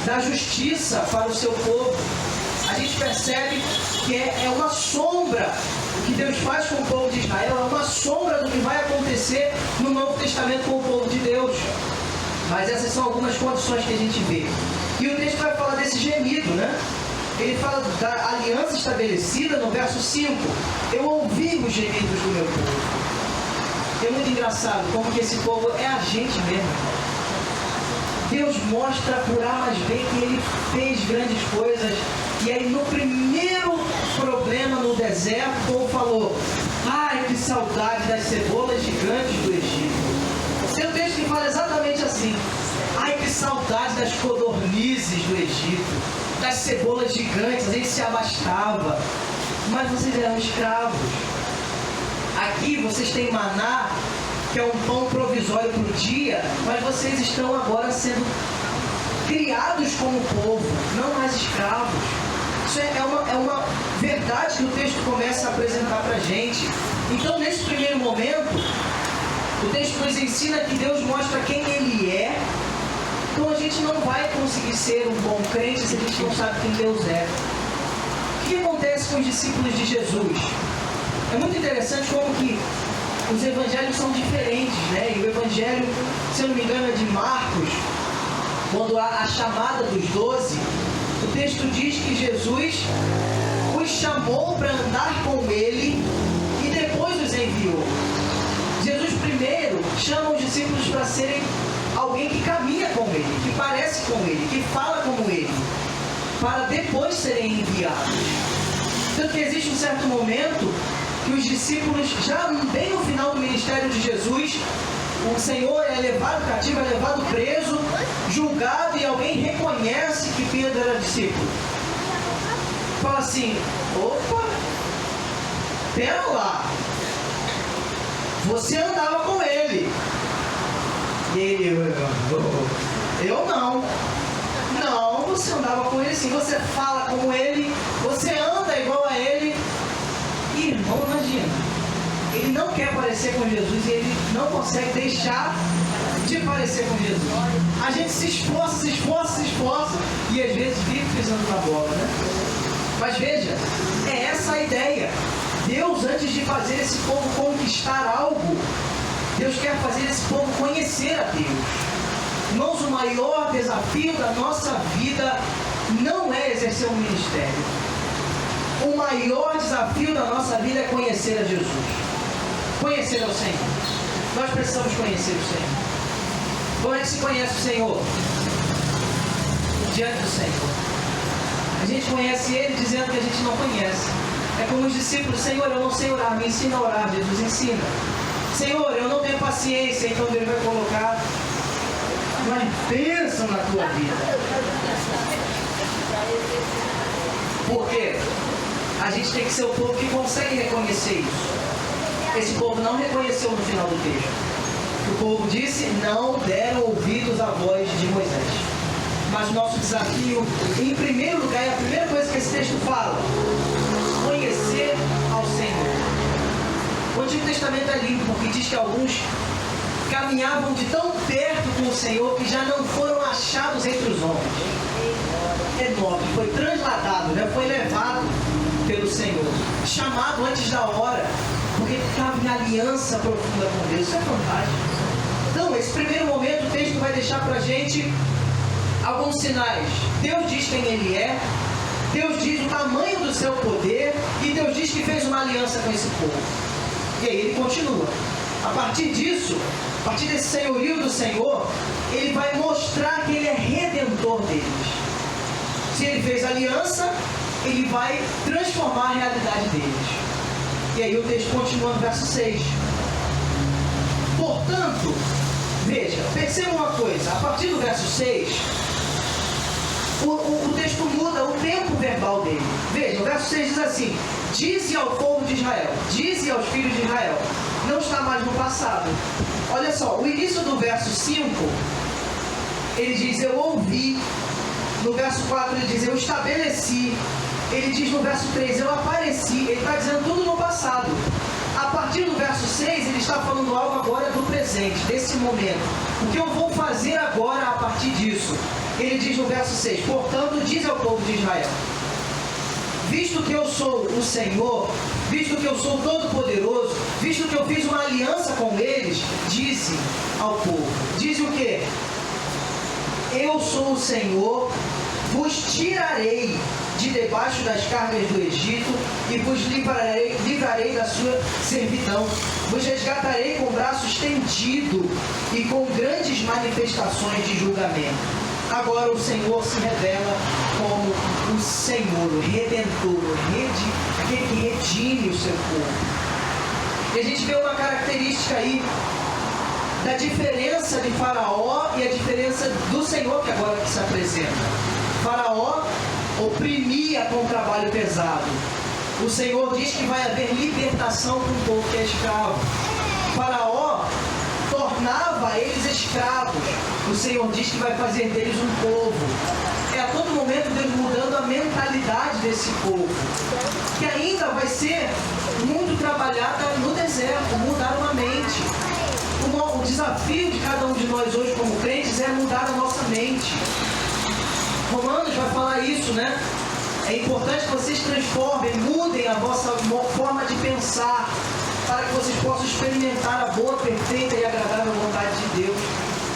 da justiça para o seu povo. A gente percebe que é uma sombra. O que Deus faz com o povo de Israel é uma sombra do que vai acontecer no Novo Testamento com o povo de Deus. Mas essas são algumas condições que a gente vê. E o texto vai falar desse gemido, né? Ele fala da aliança estabelecida no verso 5. Eu ouvi os gemidos do meu povo. É muito engraçado como que esse povo é a gente mesmo. Deus mostra por A mais B que Ele fez grandes coisas. E aí no primeiro problema no deserto, o povo falou: ai, que saudade das cebolas gigantes do Egito. Tem um texto que fala exatamente assim: ai, que saudade das codornizes do Egito, das cebolas gigantes, a gente se abastava. Mas vocês eram escravos. Aqui vocês têm maná, que é um pão provisório para o dia, mas vocês estão agora sendo criados como povo, não mais escravos. Isso é uma verdade que o texto começa a apresentar para a gente. Então, nesse primeiro momento, o texto nos ensina que Deus mostra quem Ele é. Então, a gente não vai conseguir ser um bom crente se a gente não sabe quem Deus é. O que acontece com os discípulos de Jesus? É muito interessante como que os evangelhos são diferentes, né? E o evangelho, se eu não me engano, é de Marcos, quando há a chamada dos 12, o texto diz que Jesus os chamou para andar com Ele e depois os enviou. Jesus primeiro chama os discípulos para serem alguém que caminha com Ele, que parece com Ele, que fala como Ele, para depois serem enviados. Tanto que existe um certo momento que os discípulos, já bem no final do ministério de Jesus, o Senhor é levado cativo, é levado preso, julgado, e alguém reconhece que Pedro era discípulo. Fala assim: opa, pera lá, você andava com ele. E ele: eu não. Não, você andava com ele sim, você fala como ele, você anda igual a ele. Irmão, imagina, ele não quer parecer com Jesus e ele não consegue deixar de parecer com Jesus. A gente se esforça e às vezes vive pisando na bola, né? Mas veja, é essa a ideia. Deus, antes de fazer esse povo conquistar algo, Deus quer fazer esse povo conhecer a Deus. Irmãos, o maior desafio da nossa vida não é exercer um ministério. O maior desafio da nossa vida é conhecer a Jesus. Conhecer ao Senhor. Nós precisamos conhecer o Senhor. Como é que se conhece o Senhor? Diante do Senhor. A gente conhece Ele dizendo que a gente não conhece. É como os discípulos: Senhor, eu não sei orar, me ensina a orar. Jesus ensina. Senhor, eu não tenho paciência, então Deus vai colocar uma bênção na tua vida. Por quê? A gente tem que ser o povo que consegue reconhecer isso. Esse povo não reconheceu no final do texto. O povo disse: não deram ouvidos à voz de Moisés. Mas o nosso desafio, em primeiro lugar, é a primeira coisa que esse texto fala: conhecer ao Senhor. O Antigo Testamento é lindo, porque diz que alguns caminhavam de tão perto com o Senhor que já não foram achados entre os homens. Enoque foi transladado, já foi levado pelo Senhor, chamado antes da hora, porque estava em aliança profunda com Deus. Isso é fantástico. Então, esse primeiro momento, o texto vai deixar para a gente alguns sinais. Deus diz quem Ele é, Deus diz o tamanho do seu poder, e Deus diz que fez uma aliança com esse povo. E aí ele continua. A partir disso, a partir desse senhorio do Senhor, Ele vai mostrar que Ele é redentor deles. Se Ele fez aliança, Ele vai transformar a realidade deles. E aí o texto continua no verso 6. Portanto, veja, perceba uma coisa: a partir do verso 6, o texto muda o tempo verbal dele. Veja, o verso 6 diz assim: dize ao povo de Israel, dize aos filhos de Israel. Não está mais no passado. Olha só, o início do verso 5, ele diz: eu ouvi. No verso 4 ele diz: eu estabeleci. Ele diz no verso 3: eu apareci. Ele está dizendo tudo no passado. A partir do verso 6, ele está falando algo agora do presente, desse momento. O que eu vou fazer agora a partir disso? Ele diz no verso 6: portanto, diz ao povo de Israel: visto que eu sou o Senhor, visto que eu sou todo-poderoso, visto que eu fiz uma aliança com eles, disse ao povo. Diz o quê? Eu sou o Senhor, vos tirarei de debaixo das cargas do Egito e vos livrarei da sua servidão. Vos resgatarei com o braço estendido e com grandes manifestações de julgamento. Agora o Senhor se revela como o Senhor, o Redentor, aquele que redime o seu povo. E a gente vê uma característica aí da diferença de Faraó e a diferença do Senhor que agora se apresenta. Faraó oprimia com o trabalho pesado. O Senhor diz que vai haver libertação para um povo que é escravo. Faraó tornava eles escravos. O Senhor diz que vai fazer deles um povo. É a todo momento Deus mudando a mentalidade desse povo, que ainda vai ser muito trabalhada no deserto, mudar uma mente. O desafio de cada um de nós hoje como crentes é mudar a nossa mente. Romanos vai falar isso, né? É importante que vocês transformem, mudem a vossa forma de pensar, para que vocês possam experimentar a boa, perfeita e agradável vontade de Deus.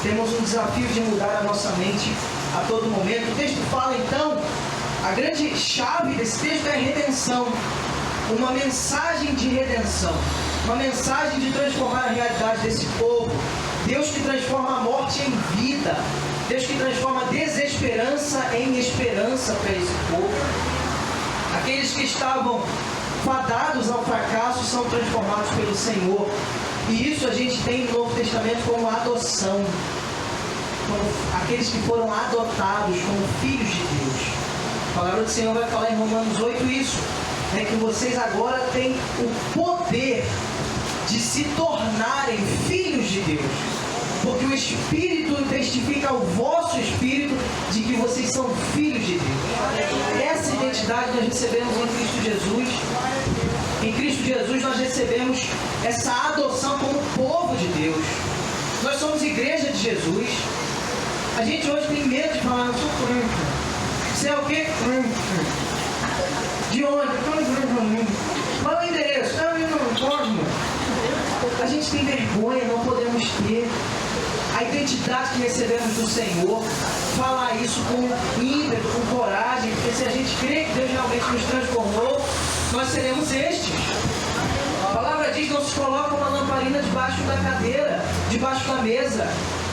Temos um desafio de mudar a nossa mente a todo momento. O texto fala então, a grande chave desse texto é a redenção. Uma mensagem de redenção. Uma mensagem de transformar a realidade desse povo. Deus que transforma a morte em vida. Deus que transforma a desesperança em esperança para esse povo. Aqueles que estavam fadados ao fracasso são transformados pelo Senhor. E isso a gente tem no Novo Testamento como adoção. Como aqueles que foram adotados como filhos de Deus. A palavra do Senhor vai falar em Romanos 8 isso. É que vocês agora têm o poder de se tornarem filhos de Deus. Porque o Espírito testifica ao vosso Espírito de que vocês são filhos de Deus. Essa identidade nós recebemos em Cristo Jesus. Em Cristo Jesus nós recebemos essa adoção como povo de Deus. Nós somos igreja de Jesus. A gente hoje tem medo de falar: eu sou crente. Você é o quê? De onde? Qual é o endereço? Não, eu não posso. A gente tem vergonha, não podemos ter. A identidade que recebemos do Senhor, falar isso com ímpeto, com coragem, porque se a gente crê que Deus realmente nos transformou, nós seremos estes. A palavra diz: não se coloca uma lamparina debaixo da cadeira, debaixo da mesa.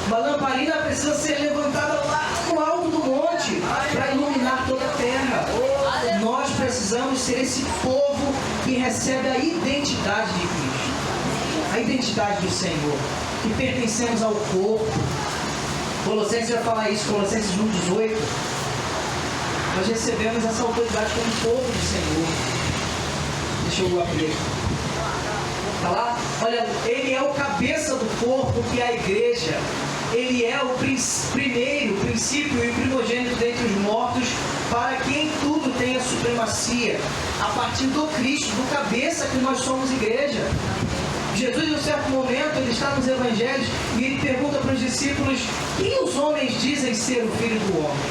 Uma lamparina precisa ser levantada lá no alto do monte para iluminar toda a terra. Nós precisamos ser esse povo que recebe a identidade de Cristo, a identidade do Senhor, que pertencemos ao corpo. Colossenses vai falar isso, Colossenses 1,18. Nós recebemos essa autoridade como povo do Senhor. Deixa eu abrir. Está lá? Olha, ele é o cabeça do corpo, que é a igreja. Ele é o primeiro, princípio e primogênito dentre os mortos, para que em tudo tenha supremacia. A partir do Cristo, do cabeça, que nós somos igreja. Jesus, em um certo momento, ele está nos evangelhos e ele pergunta para os discípulos: quem os homens dizem ser o Filho do Homem?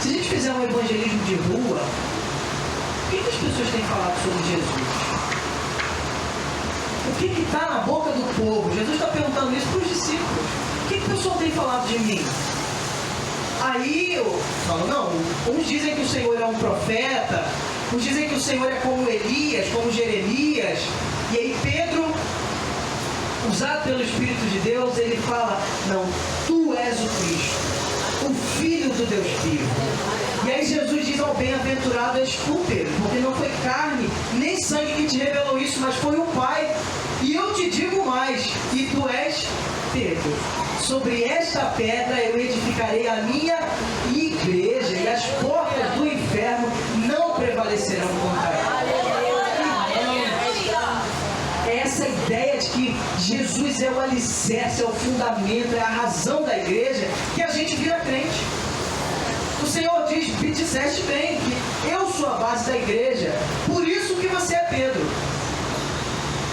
Se a gente fizer um evangelismo de rua, o que as pessoas têm falado sobre Jesus? O que está na boca do povo? Jesus está perguntando isso para os discípulos. O que o pessoal tem falado de mim? Aí eu falo: não, uns dizem que o Senhor é um profeta, uns dizem que o Senhor é como Elias, como Jeremias. E aí Pedro, usado pelo Espírito de Deus, ele fala: não, tu és o Cristo, o Filho do Deus vivo. E aí Jesus diz ao bem-aventurado: és tu, Pedro, porque não foi carne nem sangue que te revelou isso, mas foi o Pai. E eu te digo mais: e tu és Pedro. Sobre esta pedra eu edificarei a minha igreja, e as portas do inferno não prevalecerão contra ela. Essa ideia de que Jesus é o alicerce, é o fundamento, é a razão da igreja, que a gente vira crente. O Senhor diz: me disseste bem, que eu sou a base da igreja, por isso que você é Pedro.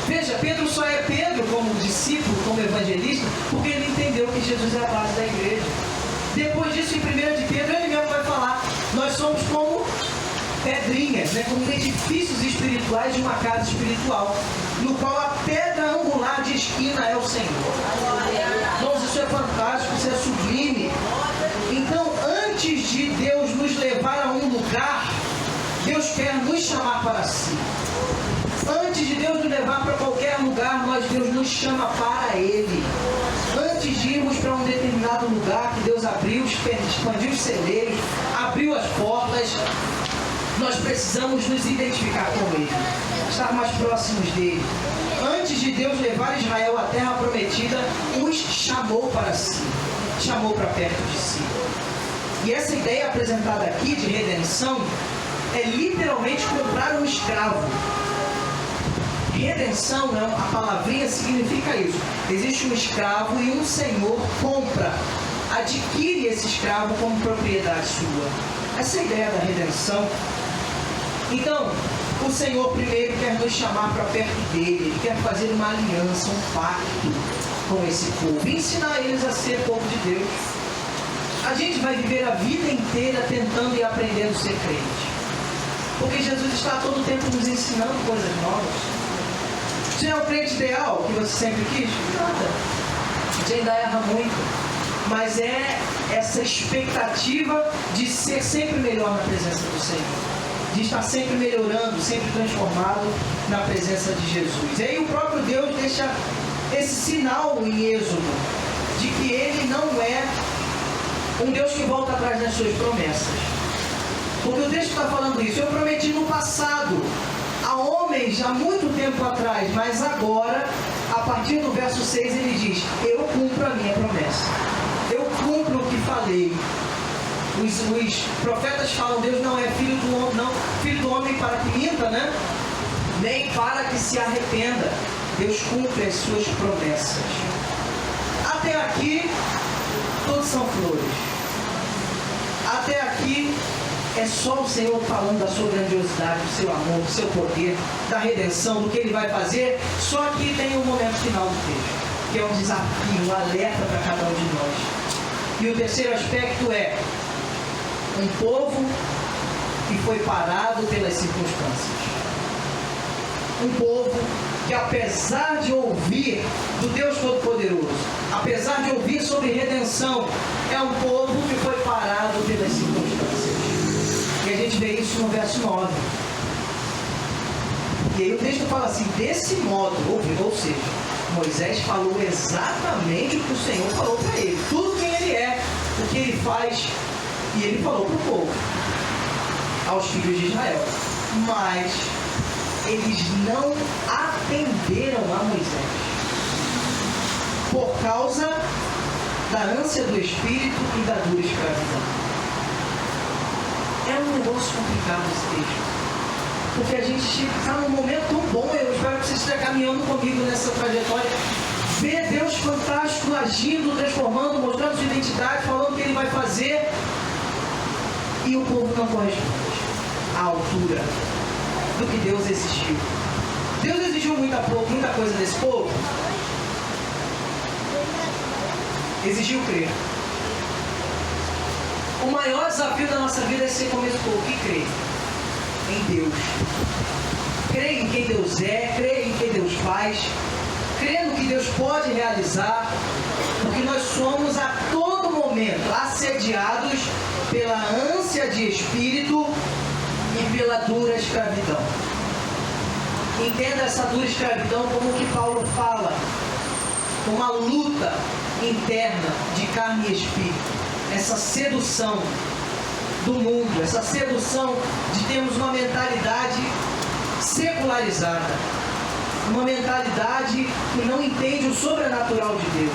Veja, Pedro só é Pedro como discípulo, como evangelista, porque ele entendeu que Jesus é a base da igreja. Depois disso, em 1 de Pedro, ele mesmo vai falar: nós somos como pedrinhas, né, como edifícios espirituais de uma casa espiritual, no qual a pedra angular de esquina é o Senhor. Irmãos, isso é fantástico, isso é sublime. Então, antes de Deus nos levar a um lugar, Deus quer nos chamar para si. Antes de Deus nos levar para qualquer lugar, Deus nos chama para Ele. Antes de irmos para um determinado lugar que Deus abriu, expandiu os celeiros, abriu as portas, nós precisamos nos identificar com Ele, estar mais próximos dEle. Antes de Deus levar Israel à terra prometida, os chamou para si, chamou para perto de si. E essa ideia apresentada aqui de redenção é literalmente comprar um escravo. Redenção, a palavrinha significa isso. Existe um escravo e um senhor compra, adquire esse escravo como propriedade sua. Essa é a ideia da redenção. Então, o Senhor primeiro quer nos chamar para perto dele. Ele quer fazer uma aliança, um pacto com esse povo e ensinar eles a ser povo de Deus. A gente vai viver a vida inteira tentando e aprendendo a ser crente, porque Jesus está a todo tempo nos ensinando coisas novas. Você é o crente ideal que você sempre quis? Nada. A gente ainda erra muito. Mas é essa expectativa de ser sempre melhor na presença do Senhor. De estar sempre melhorando, sempre transformado na presença de Jesus. E aí o próprio Deus deixa esse sinal em Êxodo, de que Ele não é um Deus que volta atrás das suas promessas. Porque o texto está falando isso: eu prometi no passado a homens há muito tempo atrás, mas agora, a partir do verso 6, ele diz: eu cumpro a minha promessa, eu cumpro o que falei. Os profetas falam: Deus não é filho do homem, não, filho do homem para que minta, né? Nem para que se arrependa. Deus cumpre as suas promessas. Até aqui, todos são flores. Até aqui é só o Senhor falando da sua grandiosidade, do seu amor, do seu poder, da redenção, do que Ele vai fazer. Só que tem um momento final do texto, que é um desafio, um alerta para cada um de nós. E o terceiro aspecto é um povo e foi parado pelas circunstâncias. Um povo que, apesar de ouvir do Deus Todo-Poderoso, apesar de ouvir sobre redenção, é um povo que foi parado pelas circunstâncias. E a gente vê isso no verso 9. E aí o texto fala assim, desse modo, ou seja, Moisés falou exatamente o que o Senhor falou para ele. Tudo quem ele é, o que ele faz, e ele falou para o povo, aos filhos de Israel. Mas eles não atenderam a Moisés por causa da ânsia do Espírito e da dura escravidão. É um negócio complicado esse texto. Porque a gente está num momento tão bom, eu espero que você esteja caminhando comigo nessa trajetória. Ver Deus fantástico, agindo, transformando, mostrando sua identidade, falando o que Ele vai fazer. E o povo não corresponde à altura do que Deus exigiu. Deus exigiu muita coisa desse povo. Exigiu crer. O maior desafio da nossa vida é ser como esse povo que crê em Deus. Crê em quem Deus é, crê em quem Deus faz, crê no que Deus pode realizar, porque nós somos a todo momento assediados pela ânsia de espírito e pela dura escravidão. Entenda essa dura escravidão como o que Paulo fala, uma luta interna de carne e espírito, essa sedução do mundo, essa sedução de termos uma mentalidade secularizada, uma mentalidade que não entende o sobrenatural de Deus,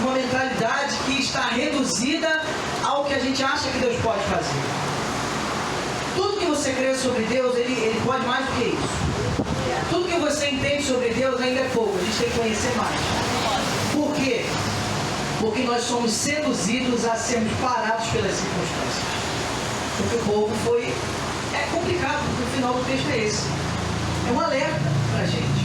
uma mentalidade que está reduzida ao que a gente acha que Deus pode fazer. Tudo que você crê sobre Deus, ele pode mais do que isso. Tudo que você entende sobre Deus ainda é pouco, a gente tem que conhecer mais. Por quê? Porque nós somos seduzidos a sermos parados pelas circunstâncias. Porque o povo foi... É complicado, porque o final do texto é esse. É um alerta para a gente.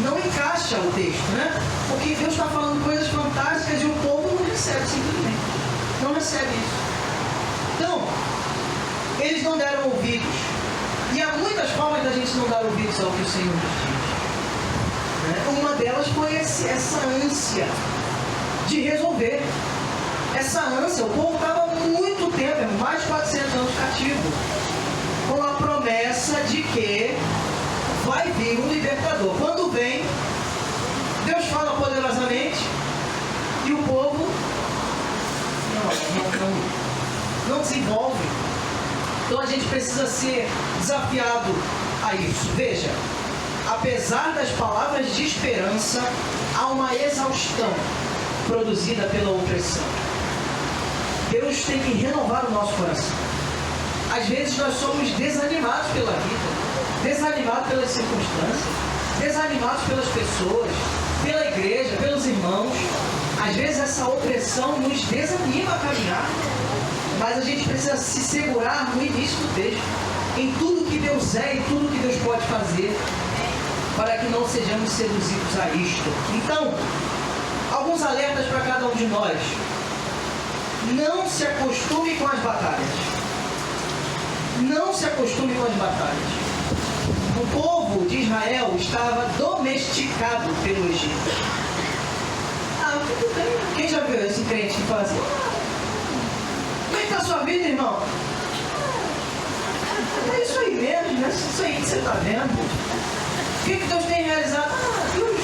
Não encaixa o texto, né? Porque Deus está falando coisas fantásticas e o povo não recebe simplesmente. Não recebe isso. Então, eles não deram ouvidos. E há muitas formas da gente não dar ouvidos ao que o Senhor nos diz. Né? Uma delas foi essa ânsia de resolver. Essa ânsia, o povo estava muito tempo, mais de 400 anos cativo, com a promessa de que vai vir um libertador. Quando vem, Deus fala poderosamente e o povo não desenvolve. Então a gente precisa ser desafiado a isso. Veja, apesar das palavras de esperança, há uma exaustão produzida pela opressão. Deus tem que renovar o nosso coração. Às vezes nós somos desanimados pela vida, desanimados pelas circunstâncias, desanimados pelas pessoas, pela igreja, pelos irmãos. Às vezes essa opressão nos desanima a caminhar, mas a gente precisa se segurar no início do texto, em tudo que Deus é e tudo que Deus pode fazer, para que não sejamos seduzidos a isto. Então, alguns alertas para cada um de nós. Não se acostume com as batalhas. Não se acostume com as batalhas. O povo de Israel estava domesticado pelo Egito. Quem já viu esse crente que fala assim? Como é que está a sua vida, irmão? É isso aí mesmo, é isso aí que você está vendo. O que Deus tem realizado? Deus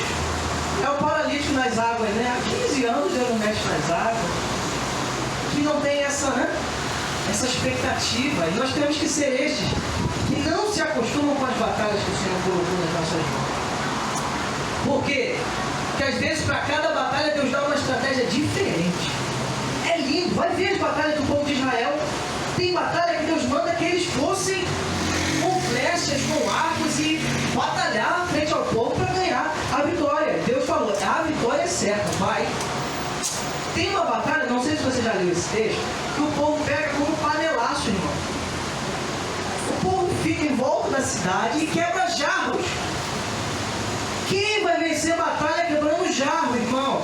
é o paralítico nas águas, né? Há 15 anos Deus não mexe nas águas. Que não tem essa expectativa. E nós temos que ser estes que não se acostumam com as batalhas que o Senhor colocou nas nossas mãos. Por quê? Porque às vezes para cada batalha Deus dá uma estratégia diferente. É lindo. Vai ver as batalhas do povo de Israel. Tem batalha que Deus manda que eles fossem com flechas, com arcos e batalhar frente ao povo para ganhar a vitória. Deus falou, a vitória é certa, vai. Tem uma batalha, não sei se você já leu esse texto, que o povo pega como panelaço, irmão. O povo fica em volta da cidade e quebra jarros. Quem vai vencer a batalha quebrando jarro, irmão?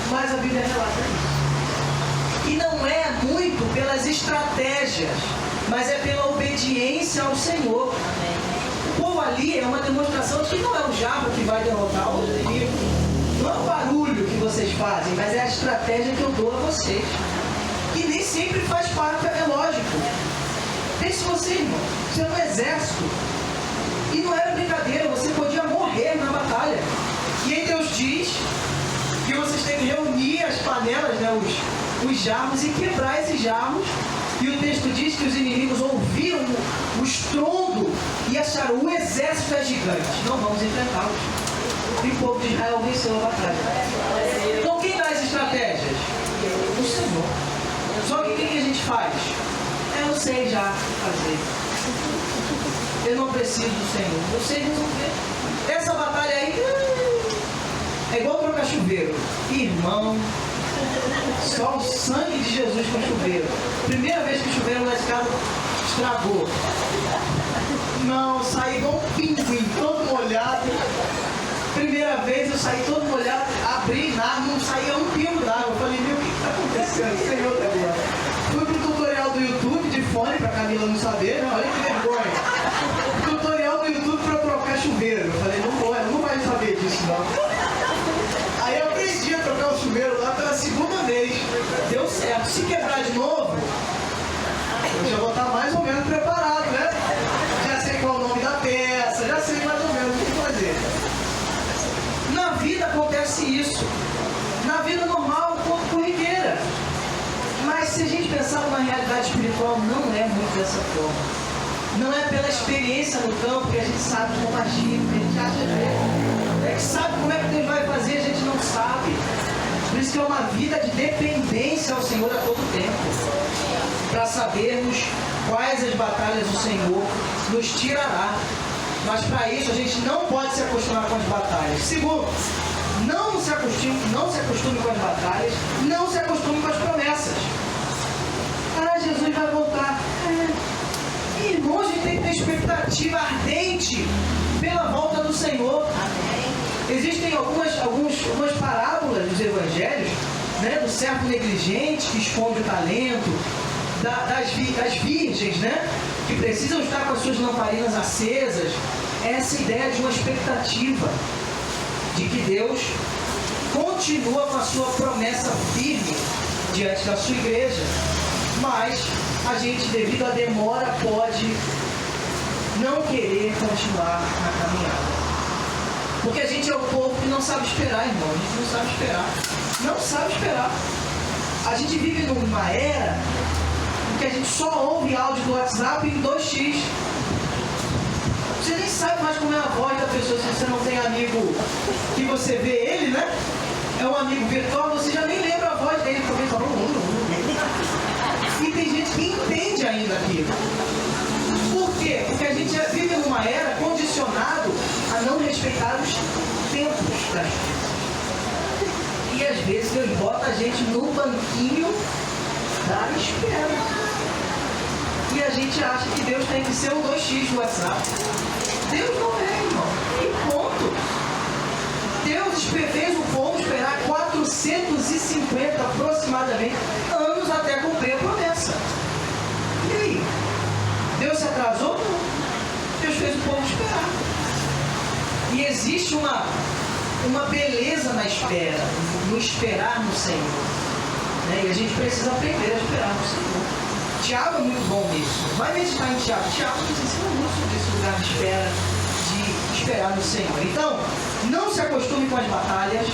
Mas a Bíblia relata isso. E não é muito pelas estratégias, mas é pela obediência ao Senhor. O povo ali é uma demonstração de que não é o jarro que vai derrotar o inimigo. Não é o barulho que vocês fazem, mas é a estratégia que eu dou a vocês. Que nem sempre faz parte, é lógico. Pense você, irmão, você é um exército. E não era brincadeira, você podia morrer na batalha. E aí Deus diz que vocês têm que reunir as panelas, né, os jarros, e quebrar esses jarros. E o texto diz que os inimigos ouviram o estrondo e acharam: o exército é gigante, não vamos enfrentá-los. E o povo de Israel venceu a batalha. Então quem dá as estratégias? O Senhor. Só que o que a gente faz? Eu sei já fazer. Eu não preciso do Senhor. Eu sei resolver. Essa batalha aí é igual trocar chuveiro. Irmão, só o sangue de Jesus com chuveiro. Primeira vez que o chuveiro lá de casa estragou. Não, saí igual um pinguim, todo molhado. Primeira vez eu saí todo molhado, abri nada, não saía um pingo d'água. Eu falei: meu, o que está acontecendo? Senhor da glória. Fui pro tutorial do YouTube de fone, pra Camila não saber. Olha que vergonha. Tutorial do YouTube pra trocar chuveiro. Eu falei: não vou, ela não vai saber disso não. Aí eu aprendi a trocar o chuveiro lá pela segunda vez. Deu certo. Se quebrar de novo, eu já vou estar mais ou menos preparado, né? Já sei qual é o nome da peça, já sei mais ou menos o que fazer. Na vida acontece isso. Na vida normal, um pouco corriqueira. Mas se a gente pensar numa realidade espiritual, não é muito dessa forma. Não é pela experiência no campo que a gente sabe como agir, a gente acha que sabe como é que Deus vai fazer, a gente não sabe. Por isso que é uma vida de dependência ao Senhor a todo tempo. Para sabermos quais as batalhas o Senhor nos tirará. Mas para isso a gente não pode se acostumar com as batalhas. Segundo, não se acostume com as batalhas, não se acostume com as promessas. Ah, Jesus vai voltar. Irmão, a gente tem que ter expectativa ardente pela volta do Senhor. Existem algumas parábolas dos evangelhos, né, do servo negligente que esconde o talento, das virgens, né, que precisam estar com as suas lamparinas acesas. Essa ideia de uma expectativa de que Deus continua com a sua promessa firme diante da sua igreja. Mas a gente, devido à demora, pode não querer continuar na caminhada. Porque a gente é o povo que não sabe esperar, irmão. A gente não sabe esperar. Não sabe esperar. A gente vive numa era em que a gente só ouve áudio do WhatsApp em 2x. Você nem sabe mais como é a voz da pessoa se você não tem amigo que você vê ele, né? É um amigo virtual, você já nem lembra a voz dele. E tem gente que entende ainda aquilo. Por quê? Porque a gente já vive numa era condicionado a não respeitar os tempos das coisas. E às vezes Deus bota a gente no banquinho da espera. E a gente acha que Deus tem que ser um 2x do WhatsApp. Deus não é, irmão. E ponto. Deus fez o povo esperar 450 aproximadamente anos até cumprir a promessa. E aí? Deus se atrasou? Não. Deus fez o povo esperar. E existe uma beleza na espera, no esperar no Senhor. Né? E a gente precisa aprender a esperar no Senhor. Tiago é muito bom nisso. Vai meditar em Tiago. Tiago nos ensina muito sobre esse lugar de espera, de esperar no Senhor. Então, não se acostume com as batalhas,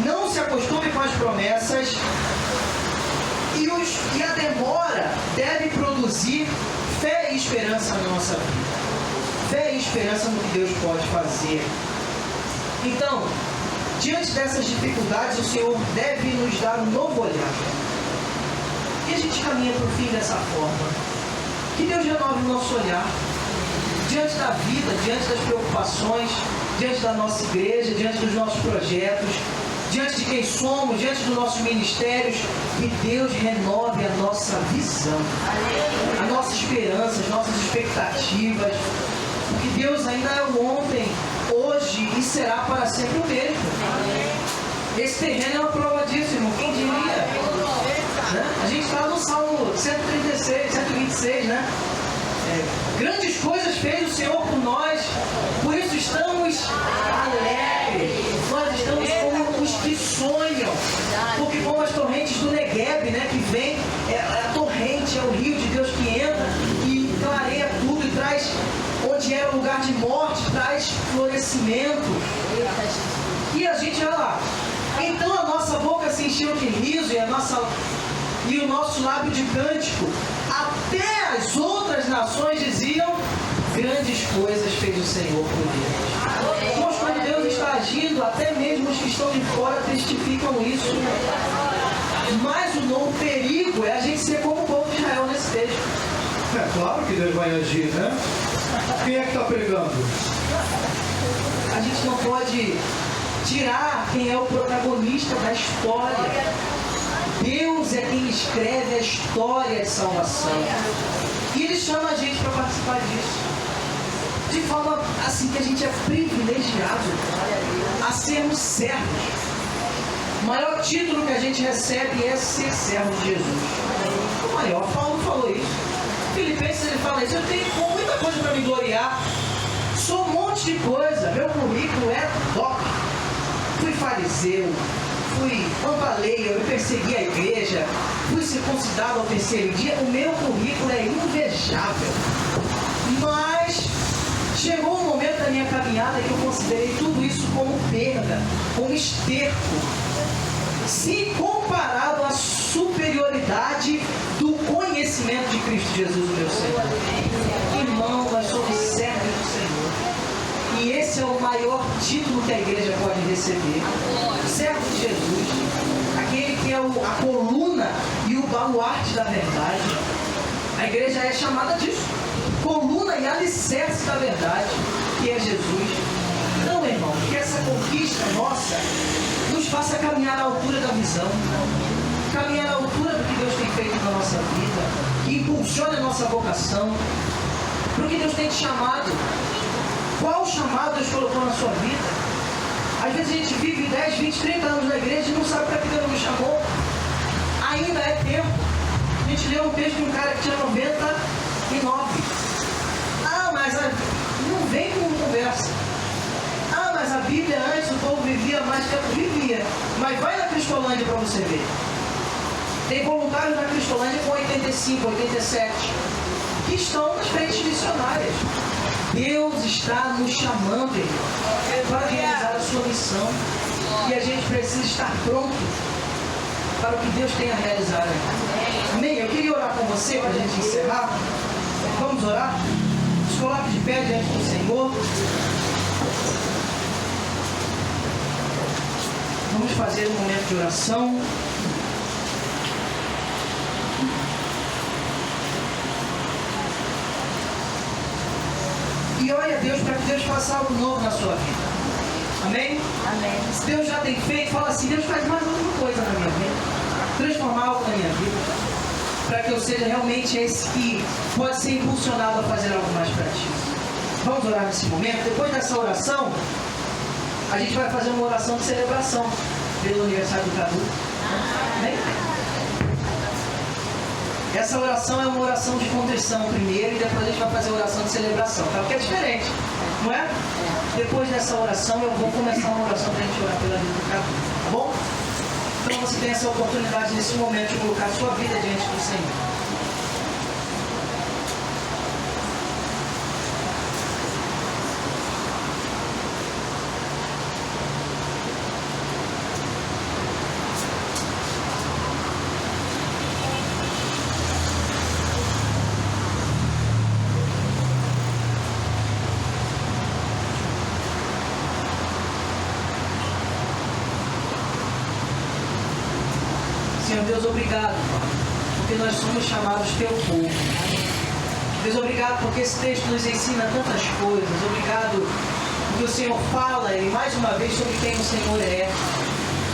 não se acostume com as promessas, e a demora deve produzir fé e esperança na nossa vida. Fé e esperança no que Deus pode fazer. Então, diante dessas dificuldades, o Senhor deve nos dar um novo olhar. E a gente caminha para o fim dessa forma. Que Deus renove o nosso olhar. Diante da vida, diante das preocupações, diante da nossa igreja, diante dos nossos projetos, diante de quem somos, diante dos nossos ministérios, que Deus renove a nossa visão, a nossa esperança, as nossas expectativas. Porque Deus ainda é o ontem, hoje e será para sempre o mesmo. Esse terreno é uma prova disso, irmão. Quem diria? Né? A gente está no Salmo 136. 126, né? Grandes coisas fez o Senhor por nós, por isso estamos alegres, nós estamos como os que sonham, porque como as torrentes do Negueb, né, que vem, é a torrente, é o rio de Deus que entra e clareia tudo e traz, onde era o lugar de morte, traz florescimento, e a gente, olha lá, então a nossa boca se encheu de riso e o nosso lábio de cântico, até as outras nações diziam, grandes coisas fez o Senhor por eles. Então, quando Deus está agindo, até mesmo os que estão de fora testificam isso. Mas o perigo é a gente ser como o povo de Israel nesse texto. É claro que Deus vai agir, né? Quem é que está pregando? A gente não pode tirar quem é o protagonista da história. Deus é quem escreve a história de salvação. E Ele chama a gente para participar disso. De forma assim que a gente é privilegiado a sermos servos. O maior título que a gente recebe é ser servo de Jesus. O maior, Paulo falou isso. Filipenses ele fala isso, eu tenho muita coisa para me gloriar. Sou um monte de coisa, meu currículo é top. Fui fariseu, fui pambaleia, eu persegui a igreja, fui circuncidado ao terceiro dia, o meu currículo é invejável. Mas chegou um momento da minha caminhada que eu considerei tudo isso como perda, como esterco, se comparado à superioridade do conhecimento de Cristo Jesus, o meu Senhor. Irmão, nós somos servos do Senhor. E esse é o maior título que a igreja pode receber. Servo de Jesus, aquele que é a coluna e o baluarte da verdade. A igreja é chamada disso. Coluna e alicerce da verdade, que é Jesus. Então, irmão, que essa conquista nossa nos faça caminhar à altura da visão, caminhar à altura do que Deus tem feito na nossa vida, que impulsione a nossa vocação, para o que Deus tem te chamado. Qual chamado Deus colocou na sua vida? Às vezes a gente vive 10, 20, 30 anos na igreja e não sabe para que Deus nos chamou. Ainda é tempo. A gente leu um texto de um cara que tinha 99. Mas não vem com conversa. Mas a Bíblia antes o povo vivia mais tempo. Vivia. Mas vai na Cristolândia para você ver. Tem voluntários na Cristolândia com 85, 87, que estão nas frentes missionárias. Deus está nos chamando, irmão, para realizar a sua missão. E a gente precisa estar pronto para o que Deus tem a realizar. Amém? Eu queria orar com você para a gente encerrar. Vamos orar? Se coloque de pé diante do Senhor. Vamos fazer um momento de oração. E ore a Deus para que Deus faça algo novo na sua vida. Amém? Amém. Se Deus já tem feito, fala assim, Deus faz mais alguma coisa na minha vida. Transformar algo na minha vida. Para que eu seja realmente esse que pode ser impulsionado a fazer algo mais para ti. Vamos orar nesse momento. Depois dessa oração, a gente vai fazer uma oração de celebração pelo aniversário do Cadu. Amém? Essa oração é uma oração de contrição primeiro e depois a gente vai fazer a oração de celebração, tá? Porque é diferente, não é? Depois dessa oração eu vou começar uma oração para a gente orar pela vida do Cadu, tá bom? Então você tem essa oportunidade nesse momento de colocar a sua vida diante do Senhor. Senhor Deus, obrigado, porque nós somos chamados teu povo. Deus, obrigado porque esse texto nos ensina tantas coisas. Obrigado porque o Senhor fala e mais uma vez sobre quem o Senhor é.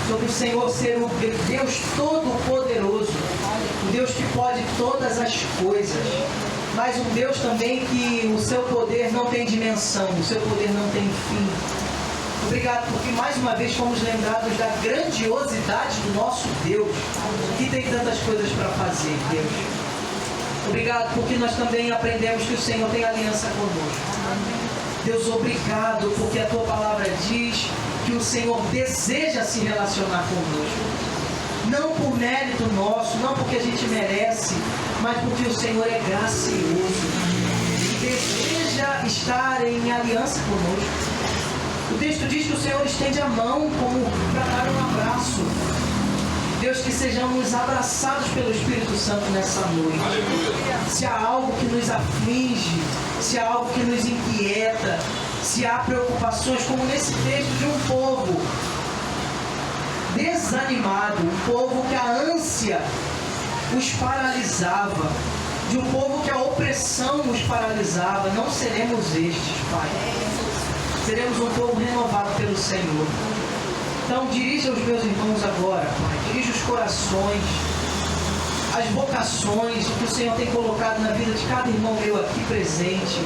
Sobre o Senhor ser o Deus Todo-Poderoso, o Deus que pode todas as coisas, mas um Deus também que o seu poder não tem dimensão, o seu poder não tem fim. Obrigado porque mais uma vez fomos lembrados da grandiosidade do nosso Deus, que tem tantas coisas para fazer, Deus. Obrigado porque nós também aprendemos que o Senhor tem aliança conosco. Deus, obrigado porque a Tua palavra diz que o Senhor deseja se relacionar conosco. Não por mérito nosso, não porque a gente merece, mas porque o Senhor é gracioso. Deseja estar em aliança conosco. O texto diz que o Senhor estende a mão como para dar um abraço. Deus, que sejamos abraçados pelo Espírito Santo nessa noite. Aleluia. Se há algo que nos aflige, se há algo que nos inquieta, se há preocupações, como nesse texto de um povo desanimado, um povo que a ânsia os paralisava, de um povo que a opressão os paralisava, não seremos estes, Pai. Seremos um povo renovado pelo Senhor. Então dirija os meus irmãos agora, Pai. Dirija os corações, as vocações, o que o Senhor tem colocado na vida de cada irmão meu aqui presente.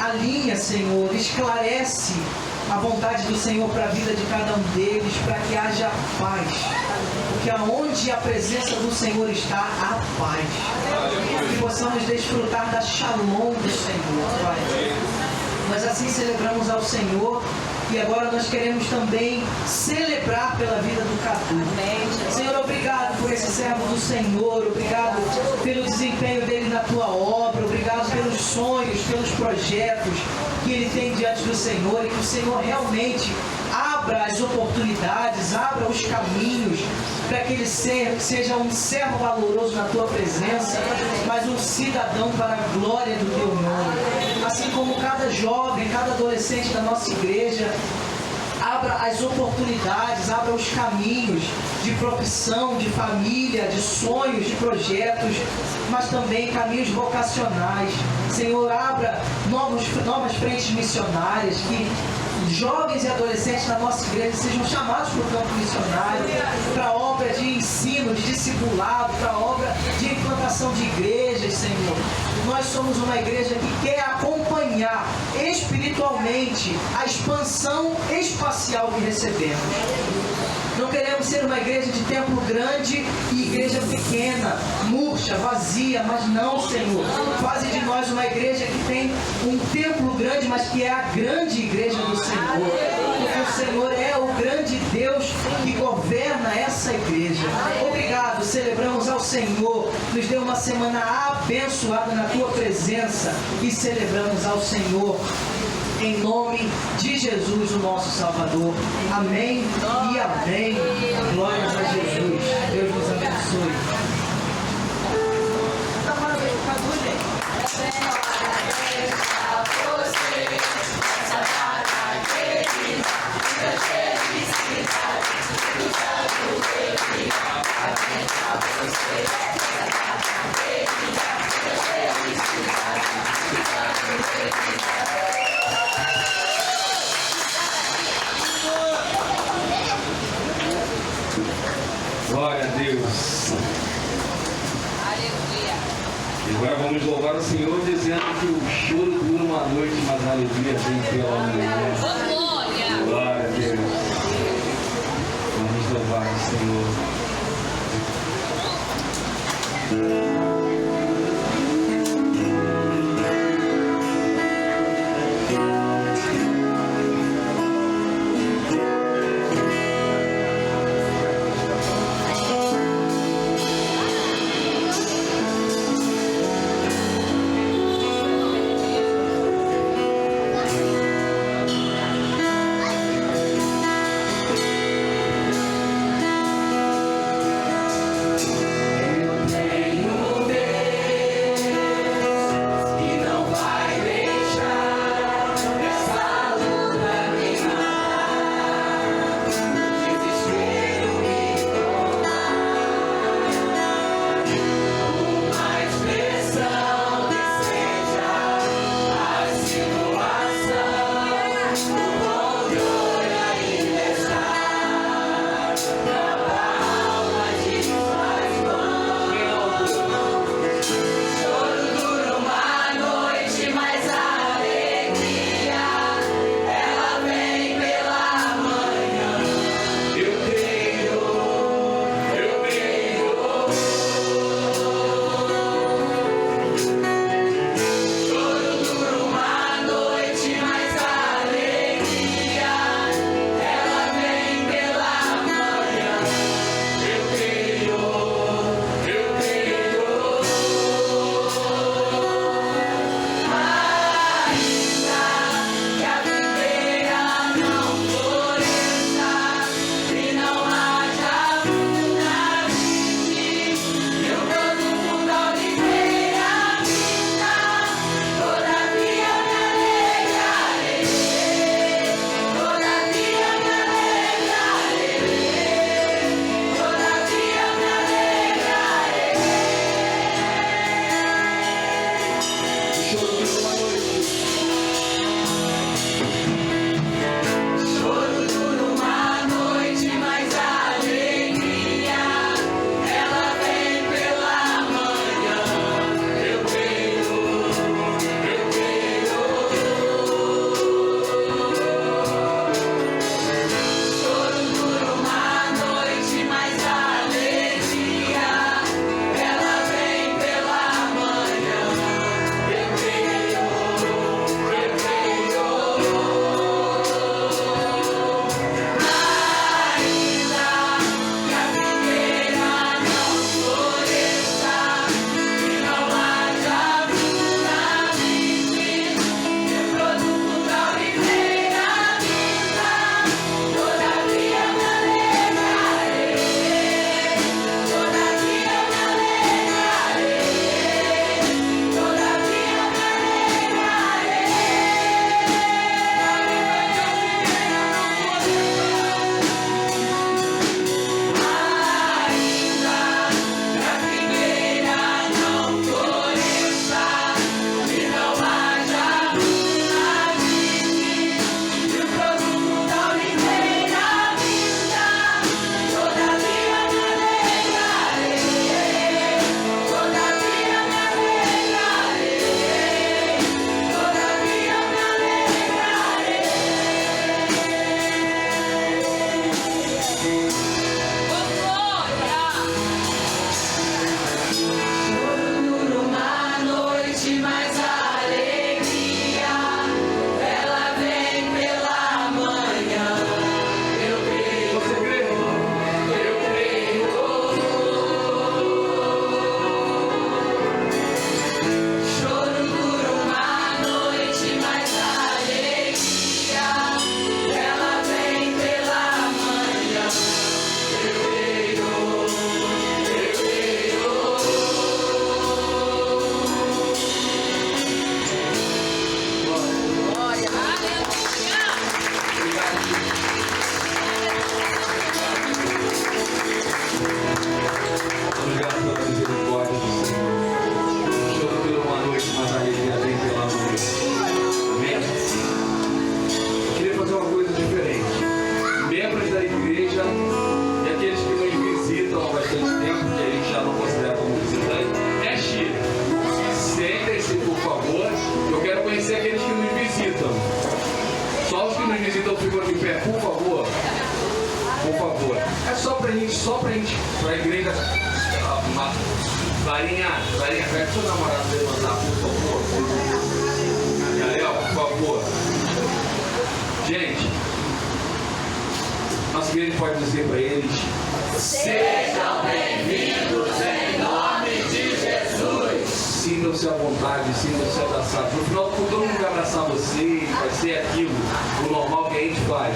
Alinha, Senhor, esclarece a vontade do Senhor para a vida de cada um deles, para que haja paz. Porque aonde a presença do Senhor está, há paz. Que possamos desfrutar da shalom do Senhor, Pai. Nós assim celebramos ao Senhor e agora nós queremos também celebrar pela vida do Cadu. Senhor, obrigado por esse servo do Senhor, obrigado pelo desempenho dele na Tua obra, obrigado pelos sonhos, pelos projetos que ele tem diante do Senhor e que o Senhor realmente abra as oportunidades, abra os caminhos para que ele seja um servo valoroso na Tua presença, mas um cidadão para a glória do Teu nome. Assim como cada jovem, cada adolescente da nossa igreja, abra as oportunidades, abra os caminhos de profissão, de família, de sonhos, de projetos, mas também caminhos vocacionais. Senhor, abra novas frentes missionárias, que jovens e adolescentes da nossa igreja sejam chamados para o campo missionário, para a obra de ensino, de discipulado, para a obra de implantação de igrejas, Senhor. Nós somos uma igreja que quer acompanhar espiritualmente a expansão espacial que recebemos. Não queremos ser uma igreja de templo grande e igreja pequena, murcha, vazia, mas não, Senhor. Faze de nós uma igreja que tem um templo grande, mas que é a grande igreja do Senhor. Porque o Senhor é o grande Deus que governa essa igreja. Obrigado, celebramos ao Senhor. Nos deu uma semana abençoada na Tua presença e celebramos ao Senhor. Em nome de Jesus, o nosso Salvador. Amém e amém. Glórias a Jesus. Deus nos abençoe. Glória a Deus. Aleluia. E agora vamos louvar o Senhor dizendo que o choro dura uma noite, mas a alegria vem pela manhã. Glória. Glória a Deus. Vamos louvar o Senhor. Eu tenho por favor. É só pra gente, pra igreja. Varinha, pega seu namorado levantar, por favor. Gabriel, por favor. Gente, nossa igreja pode dizer para eles: sejam bem-vindos em nome de Jesus. Sintam-se à vontade, sintam-se abraçados. No final, todo mundo vai abraçar você, vai ser aquilo, o normal que a gente faz.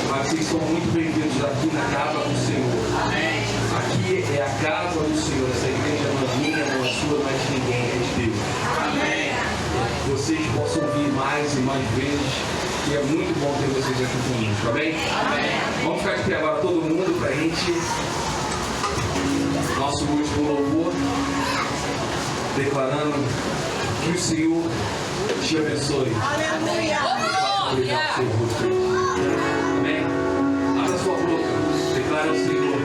Mas vocês são muito bem-vindos aqui na casa do Senhor. Amém. Aqui é a casa do Senhor. Essa igreja não é minha, não é sua, não é de ninguém, é de Deus. Amém. Que vocês possam vir mais e mais vezes. E é muito bom ter vocês aqui conosco, amém? Amém. Vamos ficar de pé agora todo mundo pra gente. Nosso último louvor. Declarando que o Senhor te abençoe. Aleluia. Obrigado, Senhor. Amém? Abra sua boca. Declara ao Senhor.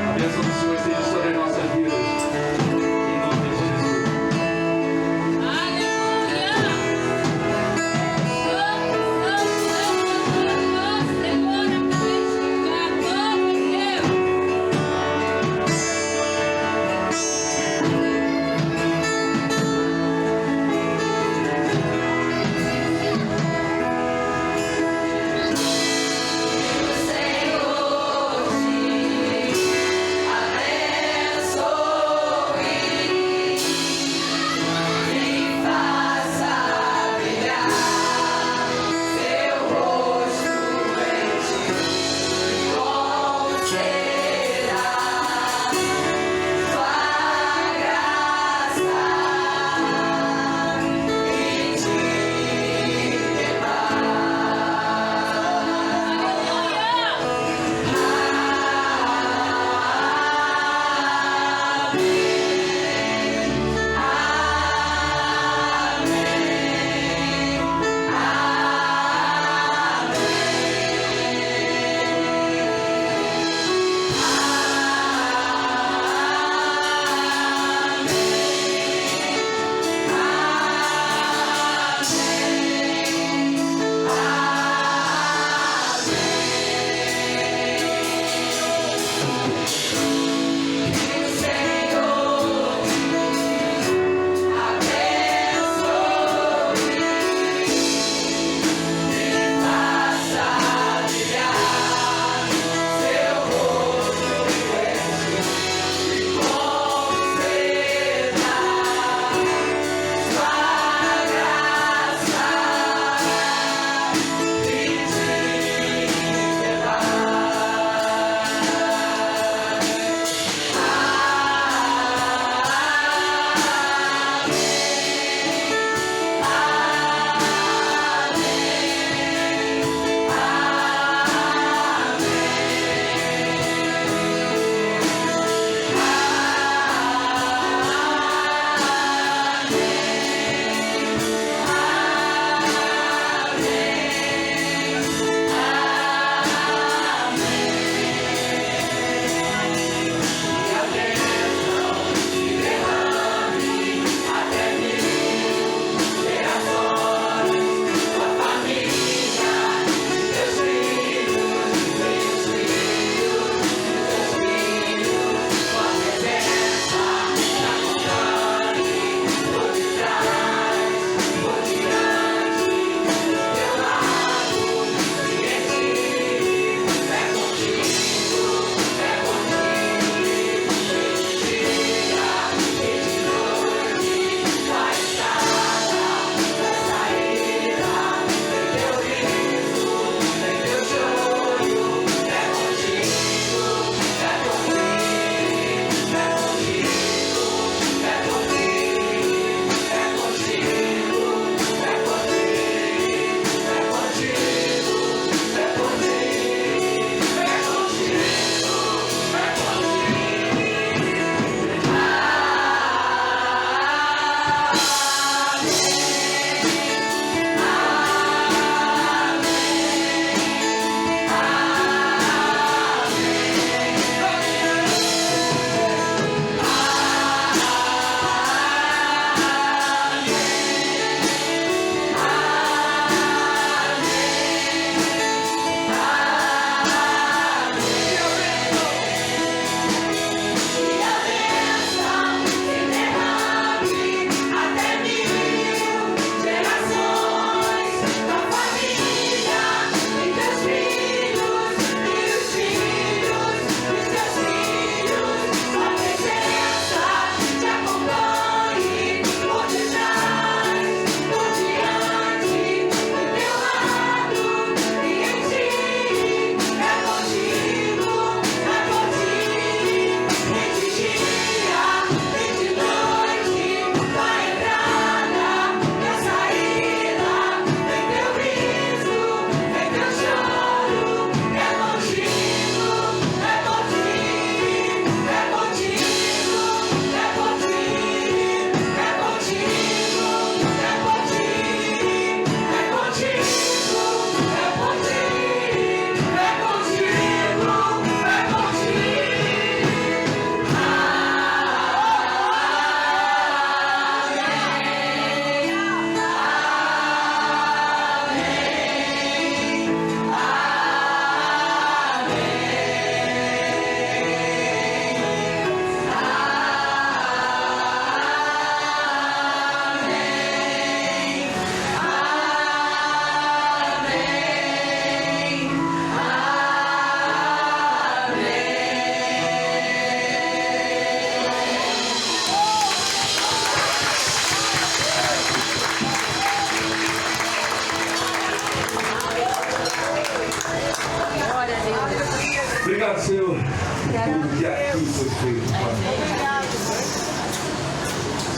A bênção do Senhor esteja sobre as nossas vidas. Em nome de Jesus. Senhor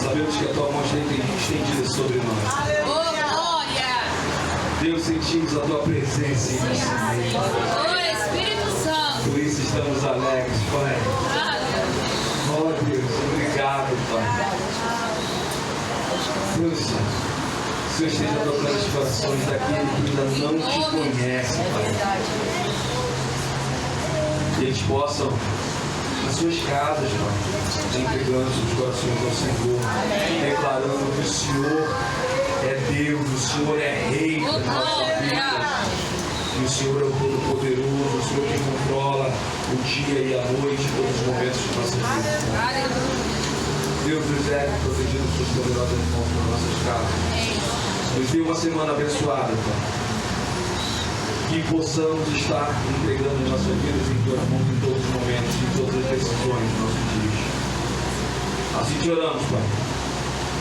Sabemos que a tua mão está estendida sobre nós. Oh, glória! Deus, sentimos a tua presença em nosso meio. Oh, Espírito Santo! Por isso estamos alegres, Pai. Oh, Deus, obrigado, Pai. Deus, o Senhor esteja tocando os corações daqueles que ainda não te conhecem, Pai. Que eles possam, nas suas casas, Pai, entregando seus corações ao Senhor, declarando que o Senhor é Deus, o Senhor é Rei da nossa vida. E o Senhor é o Todo-Poderoso, o Senhor que controla o dia e a noite, todos os momentos de nossas vidas. Deus nos é protegido por suas poderosas mãos nas nossas casas. Nos dê uma semana abençoada, Pai. Que possamos estar entregando as nossas vidas em tuas mãos em todos os momentos, em todas as decisões dos nossos dias. Assim te oramos, Pai.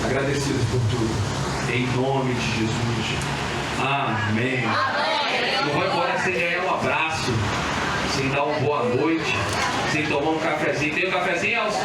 Agradecidos por tudo. Em nome de Jesus. Amém. Não vai embora sem ganhar um abraço, sem dar uma boa noite, sem tomar um cafezinho. Tem um cafezinho, Elcio?